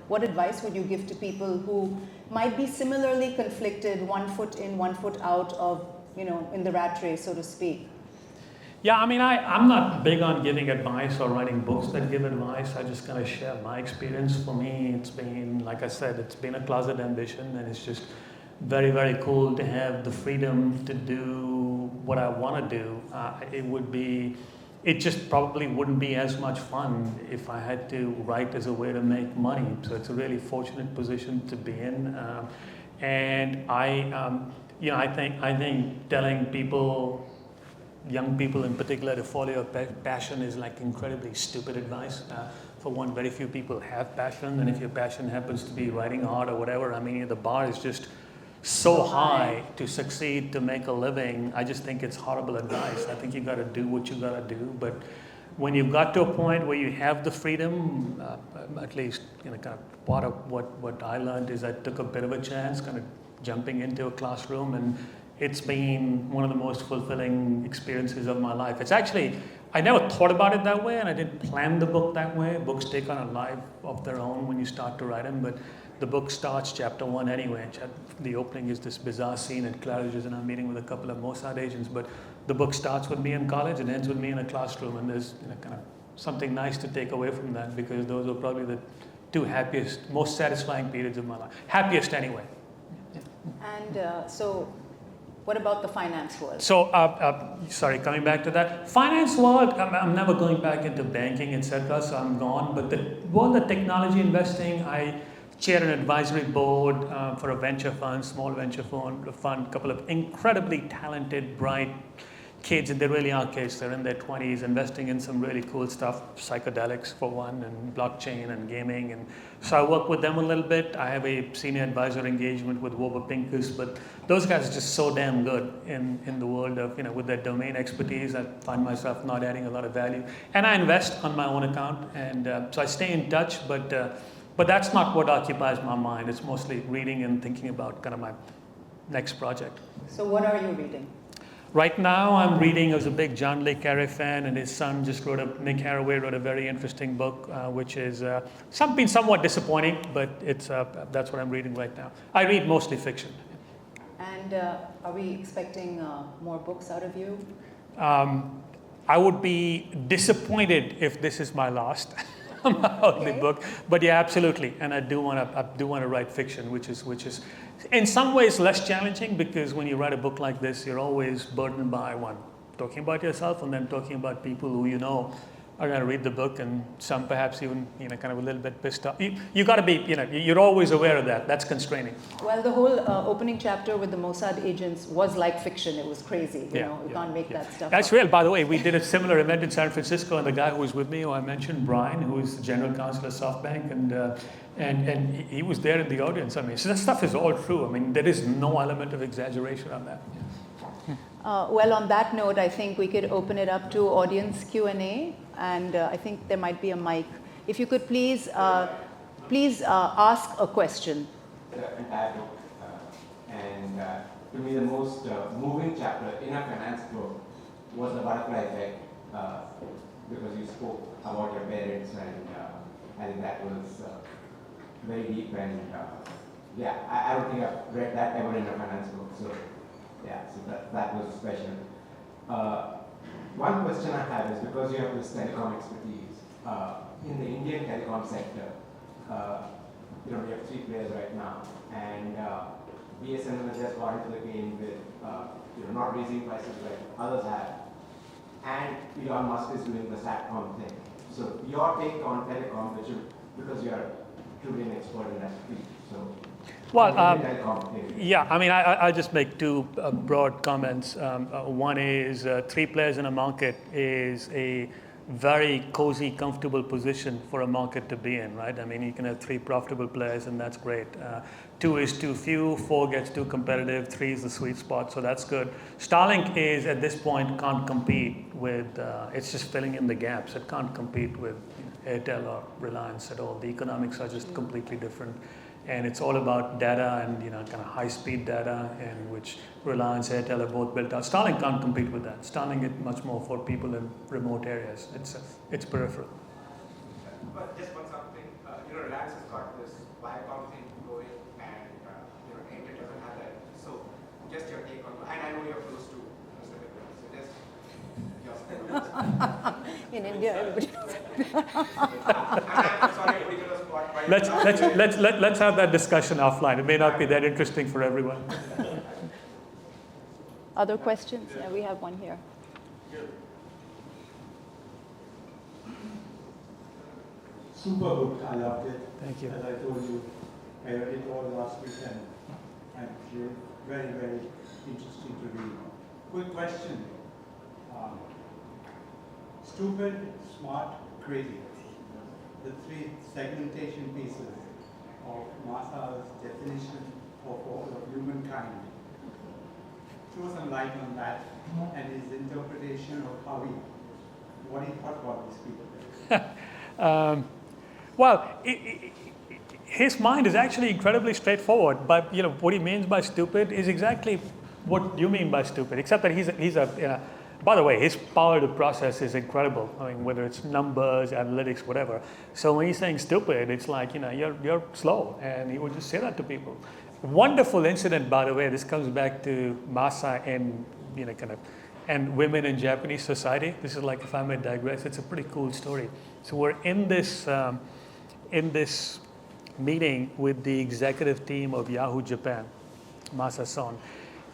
what advice would you give to people who might be similarly conflicted, one foot in, one foot out of, in the rat race, so to speak? Yeah, I mean, I'm not big on giving advice or writing books that give advice. I just kind of share my experience. For me, it's been, like I said, it's been a closet ambition, and it's just very, very cool to have the freedom to do what I want to do. It just probably wouldn't be as much fun if I had to write as a way to make money. So it's a really fortunate position to be in. And I think telling people, young people in particular, to follow your passion is like incredibly stupid advice. For one, very few people have passion, and if your passion happens to be writing art or whatever, I mean, the bar is just so high to succeed, to make a living. I just think it's horrible advice. I think you got to do what you got to do. But when you've got to a point where you have the freedom, at least kind of part of what I learned is I took a bit of a chance, kind of jumping into a classroom, and it's been one of the most fulfilling experiences of my life. It's actually, I never thought about it that way, and I didn't plan the book that way. Books take on a life of their own when you start to write them, but the book starts chapter 1 anyway. The opening is this bizarre scene at Claridge's, and I'm meeting with a couple of Mossad agents, but the book starts with me in college and ends with me in a classroom, and there's kind of something nice to take away from that, because those are probably the two happiest, most satisfying periods of my life. Happiest anyway. And so, what about the finance world? So, sorry, coming back to that. Finance world, I'm never going back into banking, etc., so I'm gone. But the world of technology investing, I chair an advisory board for a venture fund, small venture fund, a couple of incredibly talented, bright kids, and they really are kids. They're in their 20s, investing in some really cool stuff, psychedelics for one, and blockchain and gaming. And so I work with them a little bit. I have a senior advisor engagement with Woba Pincus, but those guys are just so damn good in the world of, with their domain expertise. I find myself not adding a lot of value. And I invest on my own account, and so I stay in touch, but that's not what occupies my mind. It's mostly reading and thinking about kind of my next project. So what are you reading? Right now I'm reading, I was a big John Le Carre fan, and his son just Nick Haraway wrote a very interesting book, which is been somewhat disappointing, but it's that's what I'm reading right now. I read mostly fiction. And And are we expecting more books out of you? I would be disappointed if this is my last the book, but yeah, absolutely. And I do want to write fiction, which is in some ways less challenging, because when you write a book like this, you're always burdened by one, talking about yourself, and then talking about people who you know are going to read the book, and some perhaps even kind of a little bit pissed off. You got to be you're always aware of that. That's constraining. Well, the whole opening chapter with the Mossad agents was like fiction. It was crazy. You can't make that stuff That's up. real. By the way, we did a similar event in San Francisco, and the guy who was with me, who I mentioned, Brian, who is the general counsel of SoftBank, and he was there in the audience. I mean, so that stuff is all true. I mean, there is no element of exaggeration on that. Well, on that note, I think we could open it up to audience Q&A, and I think there might be a mic. If you could please ask a question. The entire book, and to me the most moving chapter in a finance book was the butterfly effect, because you spoke about your parents, and I think that was very deep, and I don't think I've read that ever in a finance book, so that was special. One question I have is, because you have this telecom expertise, in the Indian telecom sector, we have 3 players right now, and BSNL has just got into the game with not raising prices like others have, and Elon Musk is doing the SATCOM thing. So your take on telecom, because you are truly an expert in that field. So well, I mean, I'll just make 2 broad comments. One is 3 players in a market is a very cozy, comfortable position for a market to be in, right? I mean, you can have 3 profitable players, and that's great. 2 is too few, 4 gets too competitive, 3 is the sweet spot, so that's good. Starlink is, at this point, can't compete with, it's just filling in the gaps. It can't compete with Airtel or Reliance at all. The economics are just completely different. And it's all about data and kind of high-speed data, and which Reliance, Airtel have both built out. Starlink can't compete with that. Starlink is much more for people in remote areas. It's peripheral. But just one something, Reliance has got this Viacom thing going, and Airtel doesn't have that. So just your take on, and I know you're close to Mr. Vikram, so just your In India, everybody. I'm sorry, ridiculous spot. But Let's have that discussion offline. It may not be that interesting for everyone. Other questions? Yeah, we have one here. Super book, I loved it. Thank you. As I told you, I read it all last weekend, and very, very interesting to read. Quick question. Stupid, smart, crazy. The 3 segmentation pieces of Masa's definition of all of humankind. Throw some light on that and his interpretation of what he thought about these people. Well, his mind is actually incredibly straightforward. But what he means by stupid is exactly what you mean by stupid, except that he's a by the way, his power to process is incredible. I mean, whether it's numbers, analytics, whatever. So when he's saying stupid, it's like, you're slow, and he would just say that to people. Wonderful incident, by the way. This comes back to Masa and and women in Japanese society. This is like, if I may digress, it's a pretty cool story. So we're in this meeting with the executive team of Yahoo Japan, Masayoshi Son.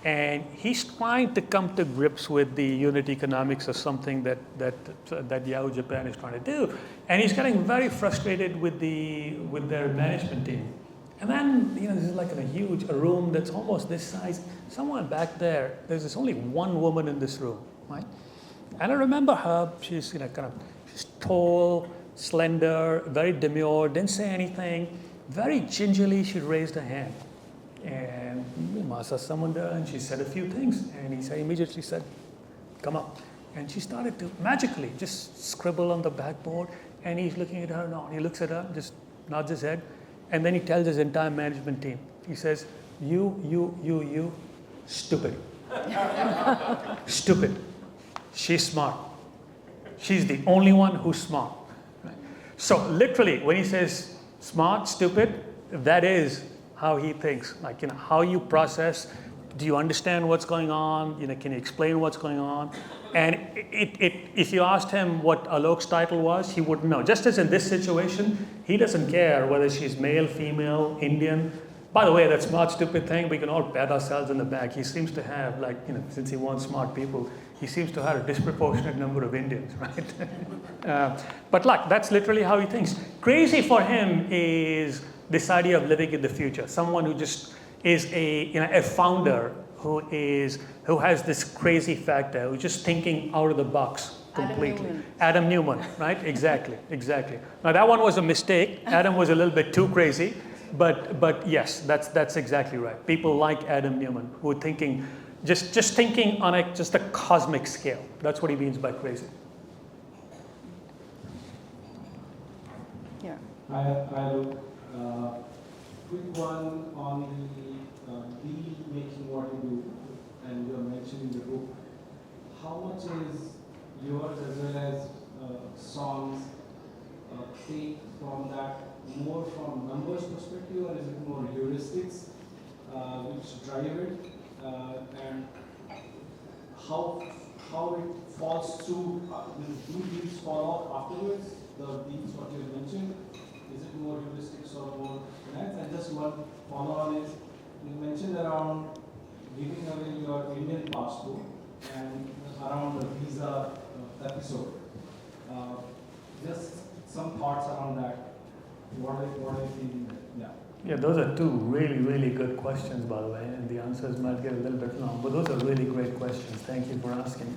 And he's trying to come to grips with the unit economics of something that Yahoo Japan is trying to do. And he's getting very frustrated with their management team. And then, this is like in a room that's almost this size. Somewhere back there's only one woman in this room, right? And I remember her, she's, she's tall, slender, very demure, didn't say anything. Very gingerly, she raised her hand. And Masa summoned her, and she said a few things. And he immediately said, come up. And she started to magically just scribble on the backboard. And he's looking at her now. And he looks at her, just nods his head. And then he tells his entire management team. He says, you, stupid. Stupid. She's smart. She's the only one who's smart. Right? So literally, when he says smart, stupid, that is how he thinks. Like, how you process do you understand what's going on? Can you explain what's going on? And if you asked him what Alok's title was, he wouldn't know. Just as in this situation, he doesn't care whether she's male, female, Indian. By the way, that smart, stupid thing, we can all pat ourselves in the back. He seems to have, since he wants smart people, he seems to have a disproportionate number of Indians, right? But that's literally how he thinks. Crazy for him is this idea of living in the future. Someone who just is a founder who has this crazy factor, who's just thinking out of the box completely. Adam Newman, right? Exactly. Now that one was a mistake. Adam was a little bit too crazy, but yes, that's exactly right. People like Adam Newman who are thinking, just thinking on a cosmic scale. That's what he means by crazy. Yeah. I look. Quick one on the deal making what you do, and you are mentioning the book. How much is yours as well as Son's take from that, more from numbers perspective, or is it more heuristics which drive it, and how it falls through? Do deals fall off afterwards? The deals what you mentioned. Is it more heuristics or more finance? And just one follow-on is, you mentioned around giving away your Indian passport and around the visa episode. Just some thoughts around that. What are you thinking there? Yeah, those are two really, really good questions, by the way, and the answers might get a little bit long, but those are really great questions. Thank you for asking.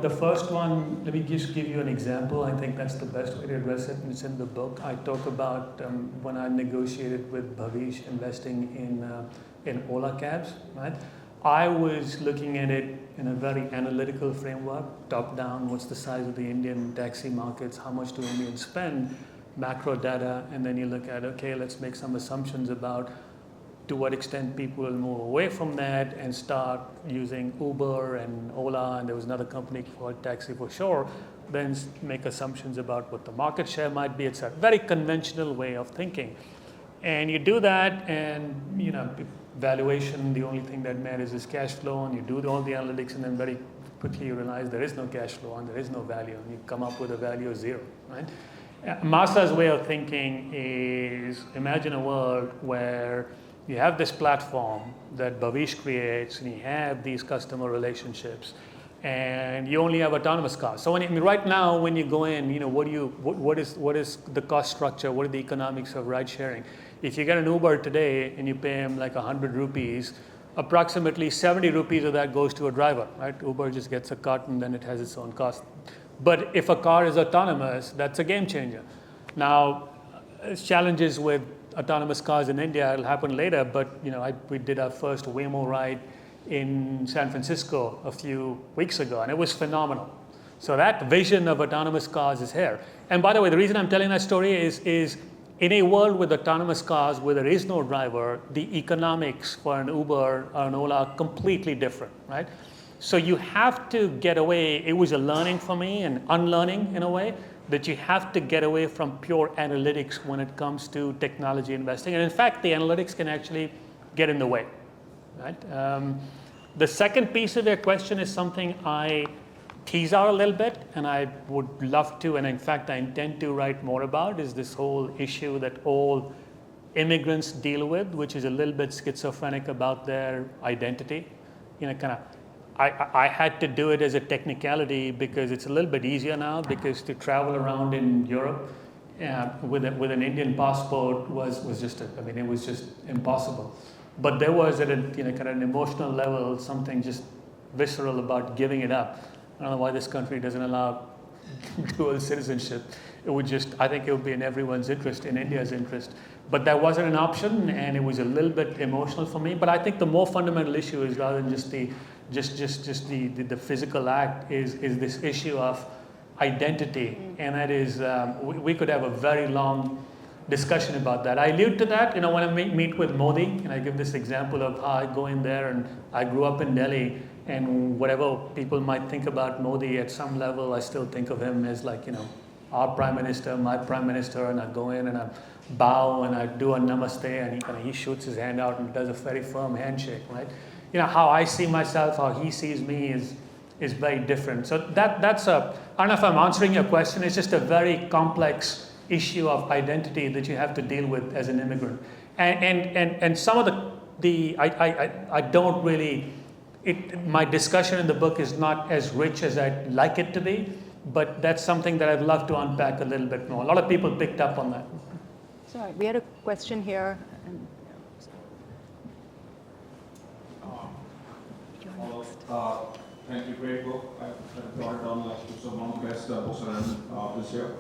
The first one, let me just give you an example. I think that's the best way to address it, and it's in the book. I talk about when I negotiated with Bhavish investing in Ola cabs, right? I was looking at it in a very analytical framework, top down, what's the size of the Indian taxi markets, how much do Indians spend, macro data, and then you look at, okay, let's make some assumptions about to what extent people will move away from that and start using Uber and Ola, and there was another company called Taxi for Sure, then make assumptions about what the market share might be, etc. Very conventional way of thinking. And you do that, and valuation, the only thing that matters is cash flow, and you do all the analytics, and then very quickly you realize there is no cash flow and there is no value, and you come up with a value of zero, right? Masa's way of thinking is, imagine a world where you have this platform that Bhavish creates, and you have these customer relationships, and you only have autonomous cars. So right now, when you go in, what is the cost structure? What are the economics of ride sharing? If you get an Uber today and you pay him like 100 rupees, approximately 70 rupees of that goes to a driver, right? Uber just gets a cut and then it has its own cost. But if a car is autonomous, that's a game changer. Now, challenges with autonomous cars in India, it'll happen later, but we did our first Waymo ride in San Francisco a few weeks ago, and it was phenomenal. So that vision of autonomous cars is here. And by the way, the reason I'm telling that story is in a world with autonomous cars where there is no driver, the economics for an Uber or an Ola are completely different, right? So you have to get away. It was a learning for me and unlearning in a way, that you have to get away from pure analytics when it comes to technology investing. And in fact, the analytics can actually get in the way, right? The second piece of your question is something I tease out a little bit, and I would love to, and in fact, I intend to write more about, is this whole issue that all immigrants deal with, which is a little bit schizophrenic about their identity. I had to do it as a technicality because it's a little bit easier now, because to travel around in Europe with an Indian passport was just it was just impossible. But there was at an emotional level something just visceral about giving it up. I don't know why this country doesn't allow dual citizenship. I think it would be in everyone's interest, in India's interest. But that wasn't an option, and it was a little bit emotional for me. But I think the more fundamental issue is, rather than just the physical act, is this issue of identity, and that is we could have a very long discussion about that. I allude to that, when I meet with Modi, and I give this example of how I go in there, and I grew up in Delhi, and whatever people might think about Modi, at some level, I still think of him as our prime minister, my prime minister, and I go in and bow and I do a namaste, and he shoots his hand out and does a very firm handshake, right? How I see myself, how he sees me is very different. So that's I don't know if I'm answering your question. It's just a very complex issue of identity that you have to deal with as an immigrant. And some of I don't really, my discussion in the book is not as rich as I'd like it to be, but that's something that I'd love to unpack a little bit more. A lot of people picked up on that. Sorry, we had a question here. Thank you, great book. I brought it down last year, so one of the best books around this year.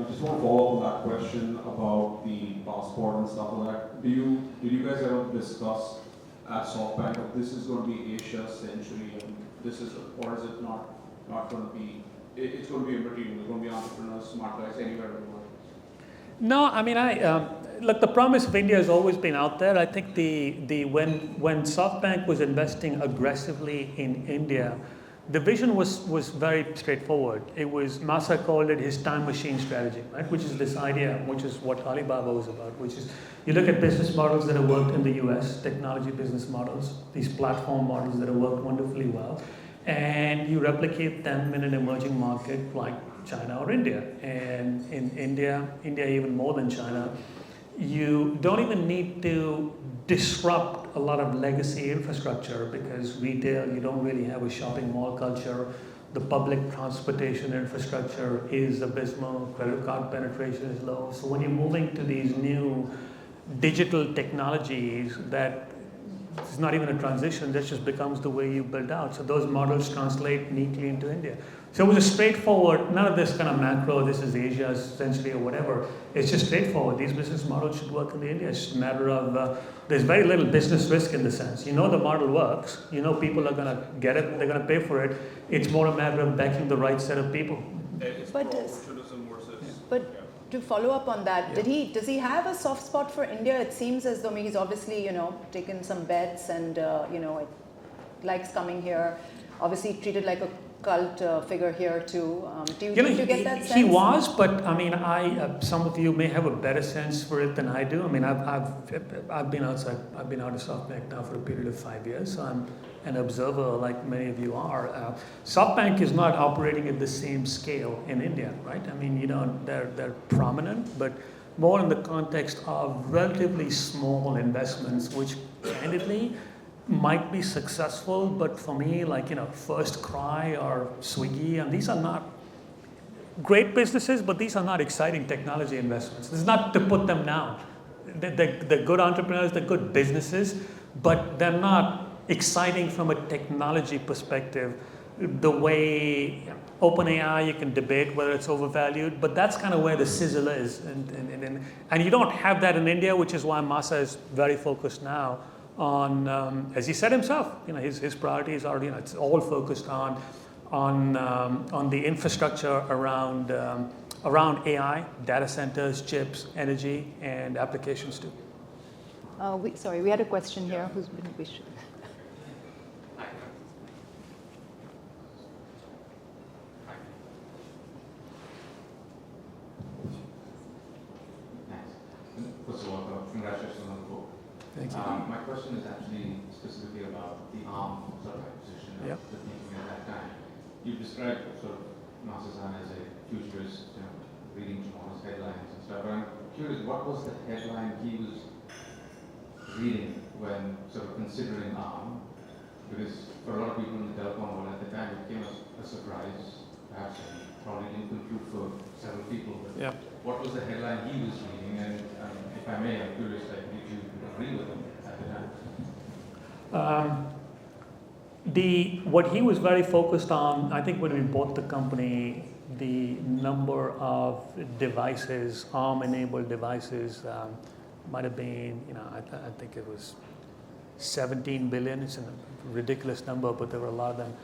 Just want to follow up on that question about the passport and stuff like that. Did you guys ever discuss at SoftBank that this is going to be Asia's century, and this is, or is it not going to be? It's going to be a material. There's going to be entrepreneurs, smart guys anywhere in the world. No, I mean, look, the promise of India has always been out there. I think when SoftBank was investing aggressively in India, the vision was very straightforward. It was, Masa called it his time machine strategy, right? Which is this idea, which is what Alibaba was about, which is you look at business models that have worked in the US, technology business models, these platform models that have worked wonderfully well, and you replicate them in an emerging market like China or India. And in India even more than China, you don't even need to disrupt a lot of legacy infrastructure, because retail, you don't really have a shopping mall culture. The public transportation infrastructure is abysmal. Credit card penetration is low. So when you're moving to these new digital technologies, that it's not even a transition, that just becomes the way you build out. So those models translate neatly into India. So it was a straightforward, none of this kind of macro, this is Asia essentially or whatever. It's just straightforward. These business models should work in India. It's just a matter of, there's very little business risk in the sense. The model works. People are going to get it, they're going to pay for it. It's more a matter of backing the right set of people. It's But opportunism versus. But to follow up on that, does he have a soft spot for India? It seems as though he's obviously, taken some bets and, likes coming here. Obviously treated like a cult figure here too. Do you get that sense? He was, but I mean, some of you may have a better sense for it than I do. I mean, I've been outside. I've been out of SoftBank now for a period of 5 years, so I'm an observer like many of you are. SoftBank is not operating at the same scale in India, right? I mean, they're prominent, but more in the context of relatively small investments, which candidly might be successful, but for me, First Cry or Swiggy, and these are not great businesses, but these are not exciting technology investments. This is not to put them down. They're good entrepreneurs, they're good businesses, but they're not exciting from a technology perspective. The way OpenAI, you can debate whether it's overvalued, but that's kind of where the sizzle is. And you don't have that in India, which is why Masa is very focused now on, as he said himself, his priorities are, it's all focused on the infrastructure around AI, data centers, chips, energy, and applications too. We had a question here. Who's been wished? First of all, congratulations on the book. Thank you. My question is actually specifically about the arm sort of acquisition, Yep. the thinking at that time. You described sort of Masayoshi as a futurist, reading tomorrow's headlines and stuff. But I'm curious, what was the headline he was reading when sort of considering ARM? Because for a lot of people in the telecom world at the time, it came as a surprise, perhaps, and probably didn't compute for several people. But Yeah. what was the headline he was reading? And if I may, I'm curious, did you agree with him at the time? What he was very focused on, I think when we bought the company, the number of devices, ARM-enabled devices, might have been, I think it was 17 billion. It's a ridiculous number, but there were a lot of them.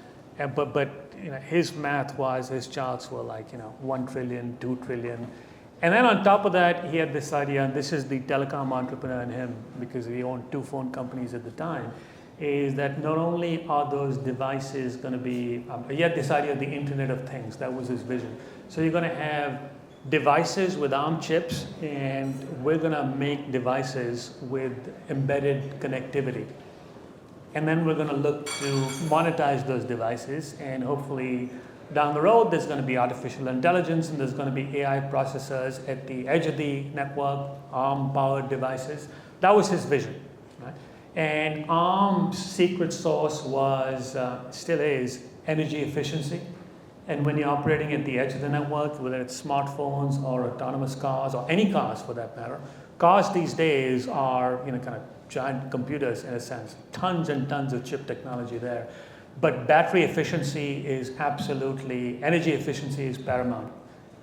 But his math was, his charts were like 1 trillion, 2 trillion. And then on top of that, he had this idea, and this is the telecom entrepreneur in him, because he owned 2 phone companies at the time, is that not only are those devices going to be, he had this idea of the Internet of Things. That was his vision. So you're going to have devices with ARM chips, and we're going to make devices with embedded connectivity. And then we're going to look to monetize those devices, and hopefully down the road there's going to be artificial intelligence, and there's going to be AI processors at the edge of the network, ARM-powered devices. That was his vision, right? And ARM's secret sauce was, still is, energy efficiency. And when you're operating at the edge of the network, whether it's smartphones or autonomous cars or any cars for that matter, cars these days are kind of giant computers in a sense, tons and tons of chip technology there. But battery efficiency is absolutely, energy efficiency is paramount.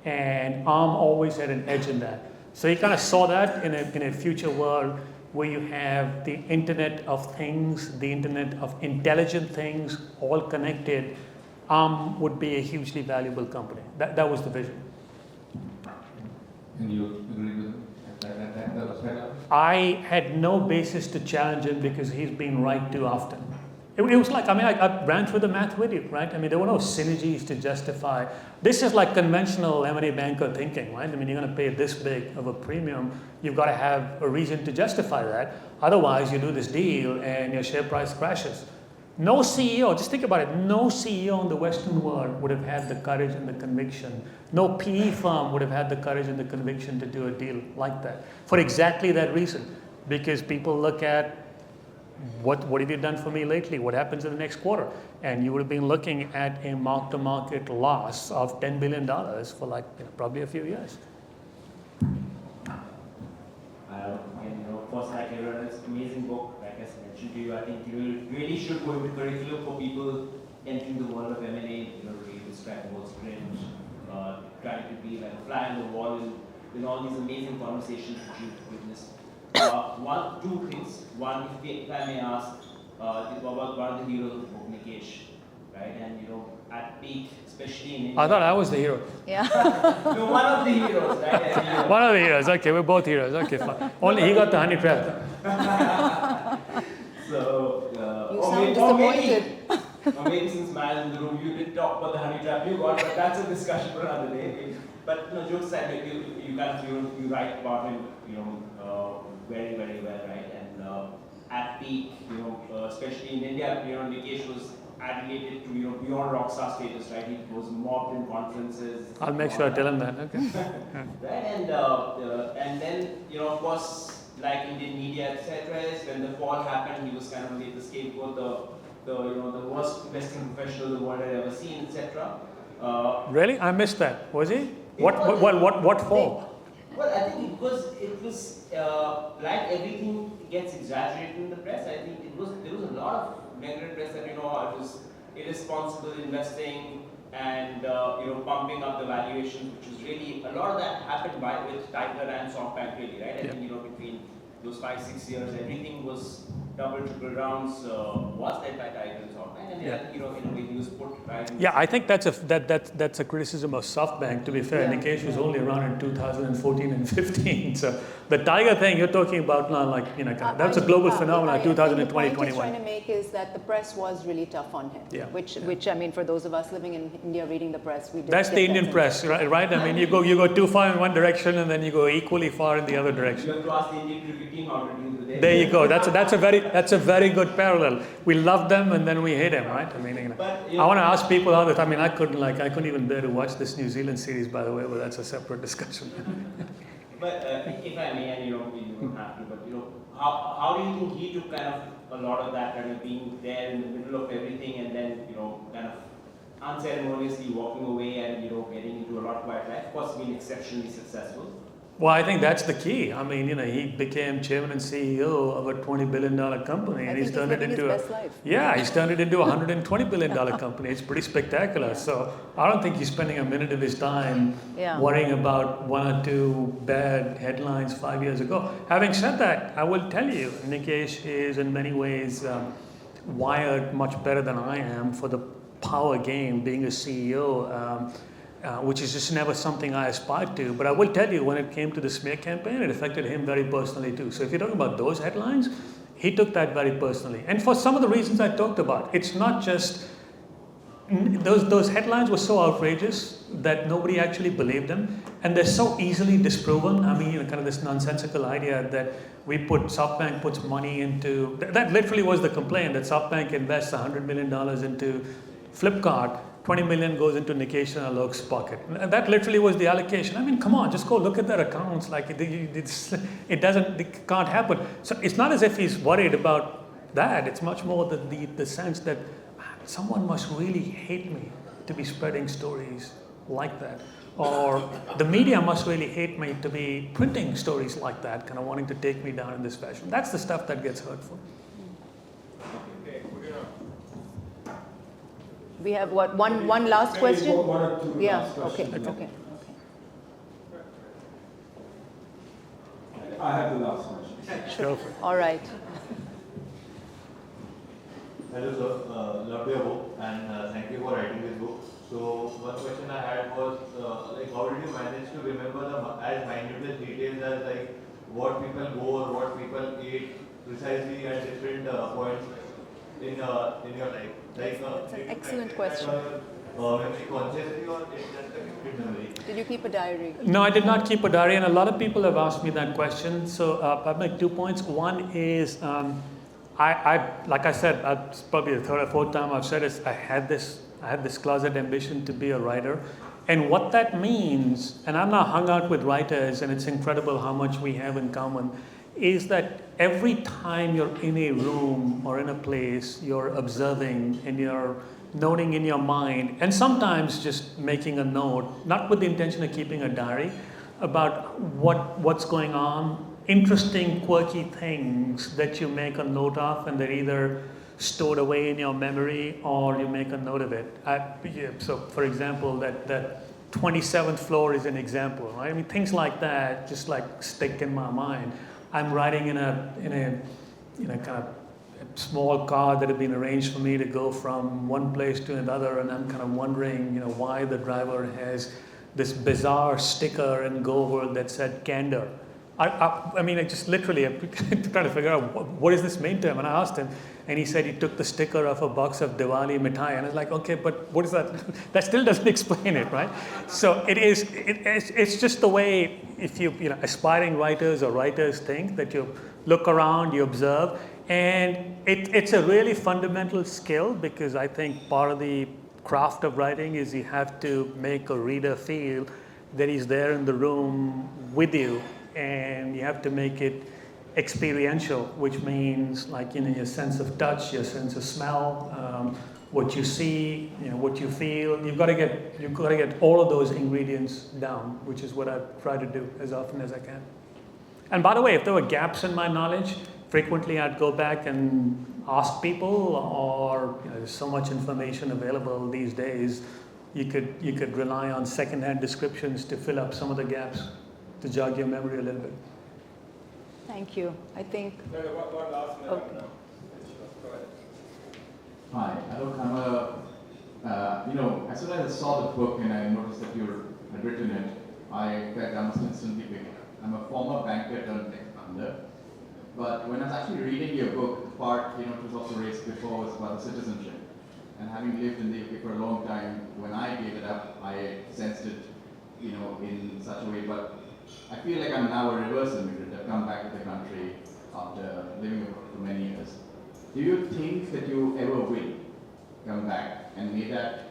And ARM always had an edge in that. So you kind of saw that in a future world where you have the Internet of Things, the Internet of Intelligent Things, all connected. ARM would be a hugely valuable company. That was the vision. And you agree with him? That was better? I had no basis to challenge him because he's been right too often. It was like, I ran through the math with you, right? There were no synergies to justify. This is like conventional M&A banker thinking, right? You're going to pay this big of a premium. You've got to have a reason to justify that. Otherwise, you do this deal and your share price crashes. No CEO, just think about it, no CEO in the Western world would have had the courage and the conviction. No PE firm would have had the courage and the conviction to do a deal like that. For exactly that reason. Because people look at, what have you done for me lately? What happens in the next quarter? And you would have been looking at a mark-to-market loss of $10 billion for probably a few years. Of course, like everyone, it's an amazing book. Like I mentioned to you, I think you really should go into curriculum for people entering the world of M&A. Really describe what's cringe, trying to be like a fly on the wall in all these amazing conversations that you've witnessed. Two things. One, if I may ask, about one of the heroes of the book, Nikesh, right? And at peak, especially in India. I thought I was the hero. Yeah. No, one of the heroes, right? One of the heroes. Okay, we're both heroes. Okay, fine. Only he got the honey trap. So, You sound disappointed. Or maybe since Mal in the room, you did talk about the honey trap you got, but that's a discussion for another day. But jokes aside, you kind of you write about him, very, very well, right? And at peak, especially in India, Nikesh was aggregated to beyond rockstar status, right? He was mobbed in conferences. I'll make sure I tell him that. Okay. Right, and then of course, like Indian media, etc. When the fall happened, he was kind of made the scapegoat, the worst investing professional the world had ever seen, etc. Really? I missed that. Was he? What for? Well, I think it was like everything gets exaggerated in the press. I think there was a lot of negative press that it was irresponsible investing and pumping up the valuations, which was really a lot of that happened with Tiger and SoftBank, really, right? I think between those 5-6 years, everything was double, triple rounds was led by Tiger and SoftBank, and in a way he was put right. Yeah, I think that's a criticism of SoftBank. To be fair, Nikesh was only around in 2014 and 15. So the Tiger thing you're talking about now, that's a global phenomenon. 2020, the point 21. he's trying to make is that the press was really tough on him. Yeah. Which for those of us living in India reading the press, we did. That's the Indian press, right? You go too far in one direction and then you go equally far in the other direction. You have to ask the Indian cricket team how to deal with it. There you go. That's a very good parallel. We love them and then we hate them, right? I want to ask people how that. I couldn't even bear to watch this New Zealand series, by the way, but that's a separate discussion. But if I may, and you don't have to, but how do you think he took kind of a lot of that kind of being there in the middle of everything and then kind of unceremoniously walking away and getting into a lot of quiet life? Of course, being exceptionally successful. Well, I think that's the key. He became chairman and CEO of a $20 billion company, and he's turned it into he's turned it into a $120 billion company. It's pretty spectacular. Yeah. So I don't think he's spending a minute of his time worrying about one or two bad headlines 5 years ago. Having said that, I will tell you, Nikesh is in many ways wired much better than I am for the power game, being a CEO. Which is just never something I aspired to. But I will tell you, when it came to the smear campaign, it affected him very personally too. So if you're talking about those headlines, he took that very personally. And for some of the reasons I talked about, it's not just those headlines were so outrageous that nobody actually believed them, and they're so easily disproven. I mean, kind of this nonsensical idea that SoftBank puts money into, that literally was the complaint, that SoftBank invests $100 million into Flipkart, 20 million goes into Nikesh and Alok's pocket. And that literally was the allocation. I mean, come on, just go look at their accounts. Like it can't happen. So it's not as if he's worried about that. It's much more the sense that someone must really hate me to be spreading stories like that. Or the media must really hate me to be printing stories like that, kind of wanting to take me down in this fashion. That's the stuff that gets hurtful. Okay, we're gonna. We have what, one last question? One or two Yeah, last okay, questions. okay. I have the last question. Sure. All right. Hello sir, loved your book and thank you for writing this book. So one question I had was like how did you manage to remember as minute details as like what people wore, what people ate precisely at different points in your life? Like, That's an excellent question. Memory consciously or it's just a gifted memory? Did you keep a diary? No, I did not keep a diary, and a lot of people have asked me that question. So I'll make 2 points. One is, I like I said, it's probably the third or fourth time I've said it. I had this closet ambition to be a writer, and what that means, and I'm now hung out with writers, and it's incredible how much we have in common, is that every time you're in a room or in a place, you're observing and you're noting in your mind, and sometimes just making a note, not with the intention of keeping a diary, about what's going on, interesting, quirky things that you make a note of, and they're either stored away in your memory or you make a note of it. So, for example, that 27th floor is an example, right? I mean, things like that just like stick in my mind. I'm riding in a kind of small car that had been arranged for me to go from one place to another, and I'm kind of wondering, why the driver has this bizarre sticker in Go World that said candor. I mean, I just literally, I'm trying to figure out what does this mean to him, and I asked him, and he said he took the sticker off a box of Diwali mithai, and I was like, okay, but what is that? That still doesn't explain it, right? So it's just the way, if aspiring writers or writers think, that you look around, you observe, and it's a really fundamental skill, because I think part of the craft of writing is you have to make a reader feel that he's there in the room with you, and you have to make it experiential, which means like your sense of touch, your sense of smell, what you see, what you feel. You've got to get all of those ingredients down, which is what I try to do as often as I can. And by the way, if there were gaps in my knowledge, frequently I'd go back and ask people, or there's so much information available these days, you could rely on secondhand descriptions to fill up some of the gaps, to jog your memory a little bit. Thank you. I think. One last minute. Okay. Go ahead. Hi, Alok Sama. As soon as I saw the book and I noticed that you had written it, I felt I must instantly pick it up. I'm a former banker turned tech founder, but when I was actually reading your book, the part it was also raised before was about the citizenship. And having lived in the UK for a long time, when I gave it up, I sensed it, in such a way. But I feel like I'm now a reverse immigrant. I've come back to the country after living abroad for many years. Do you think that you ever will come back, and may that,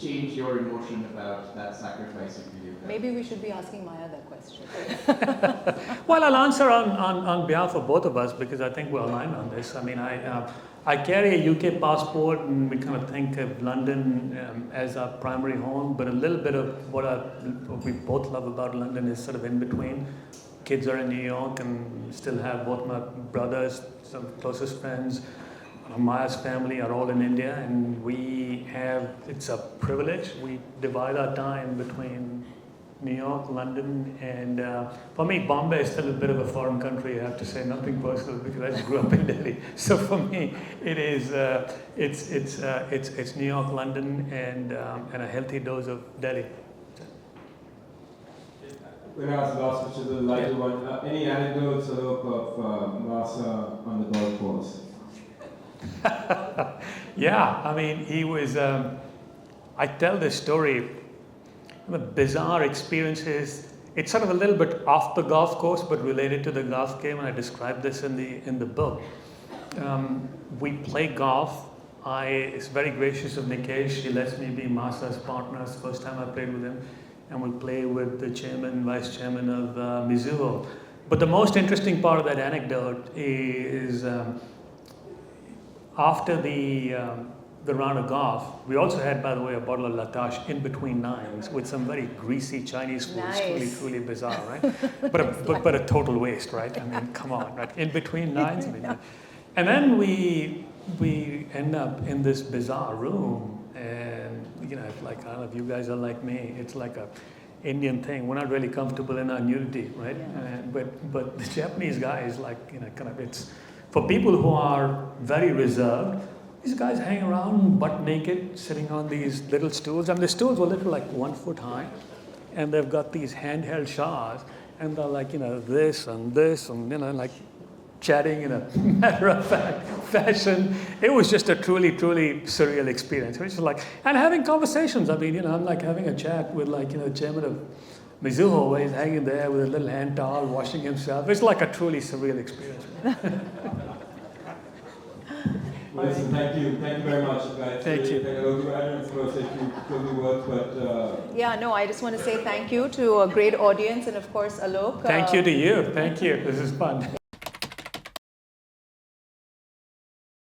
change your emotion about that sacrifice you did? Maybe we should be asking Maya that question. Well, I'll answer on behalf of both of us, because I think we're aligned on this. I mean, I carry a UK passport, and we kind of think of London as our primary home, but a little bit of what we both love about London is sort of in between. Kids are in New York, and still have both my brothers, some closest friends. Maya's family are all in India, and it's a privilege. We divide our time between New York, London, and for me, Bombay is still a bit of a foreign country. I have to say, nothing personal, because I just grew up in Delhi. So for me, it is it's New York, London, and a healthy dose of Delhi. We're going to ask the last question, the lighter one. Any anecdotes of Rasa on the golf course? Yeah, I mean, he was, I tell this story, the bizarre experiences. It's sort of a little bit off the golf course, but related to the golf game, and I describe this in the book. We play golf. It's very gracious of Nikesh. He lets me be Masa's partner. It's the first time I played with him. And we play with the chairman, vice chairman of Mizuho. But the most interesting part of that anecdote is after the round of golf, we also had, by the way, a bottle of Latash in between nines with some very greasy Chinese food. Nice. It's truly bizarre, right? but a total waste, right? I mean, come on, right? In between nines. I mean, and then we end up in this bizarre room, and like, I don't know if you guys are like me, it's like a Indian thing. We're not really comfortable in our nudity, right? Yeah. But the Japanese guy is like, kind of, it's for people who are very reserved. These guys hang around butt naked, sitting on these little stools. And the stools were literally like 1 foot high, and they've got these handheld showers, and they're like, this and this, and like chatting in a matter-of-fact fashion. It was just a truly, truly surreal experience. Which is like, and having conversations. I mean, I'm like having a chat with chairman of Mizuho, where he's hanging there with a little hand towel, washing himself. It's like a truly surreal experience. Listen, thank you very much, guys. Thank you. I don't know if you say a few closing words, but Yeah, no, I just want to say thank you to a great audience and of course Alok. Thank you to you. Thank you. This is fun.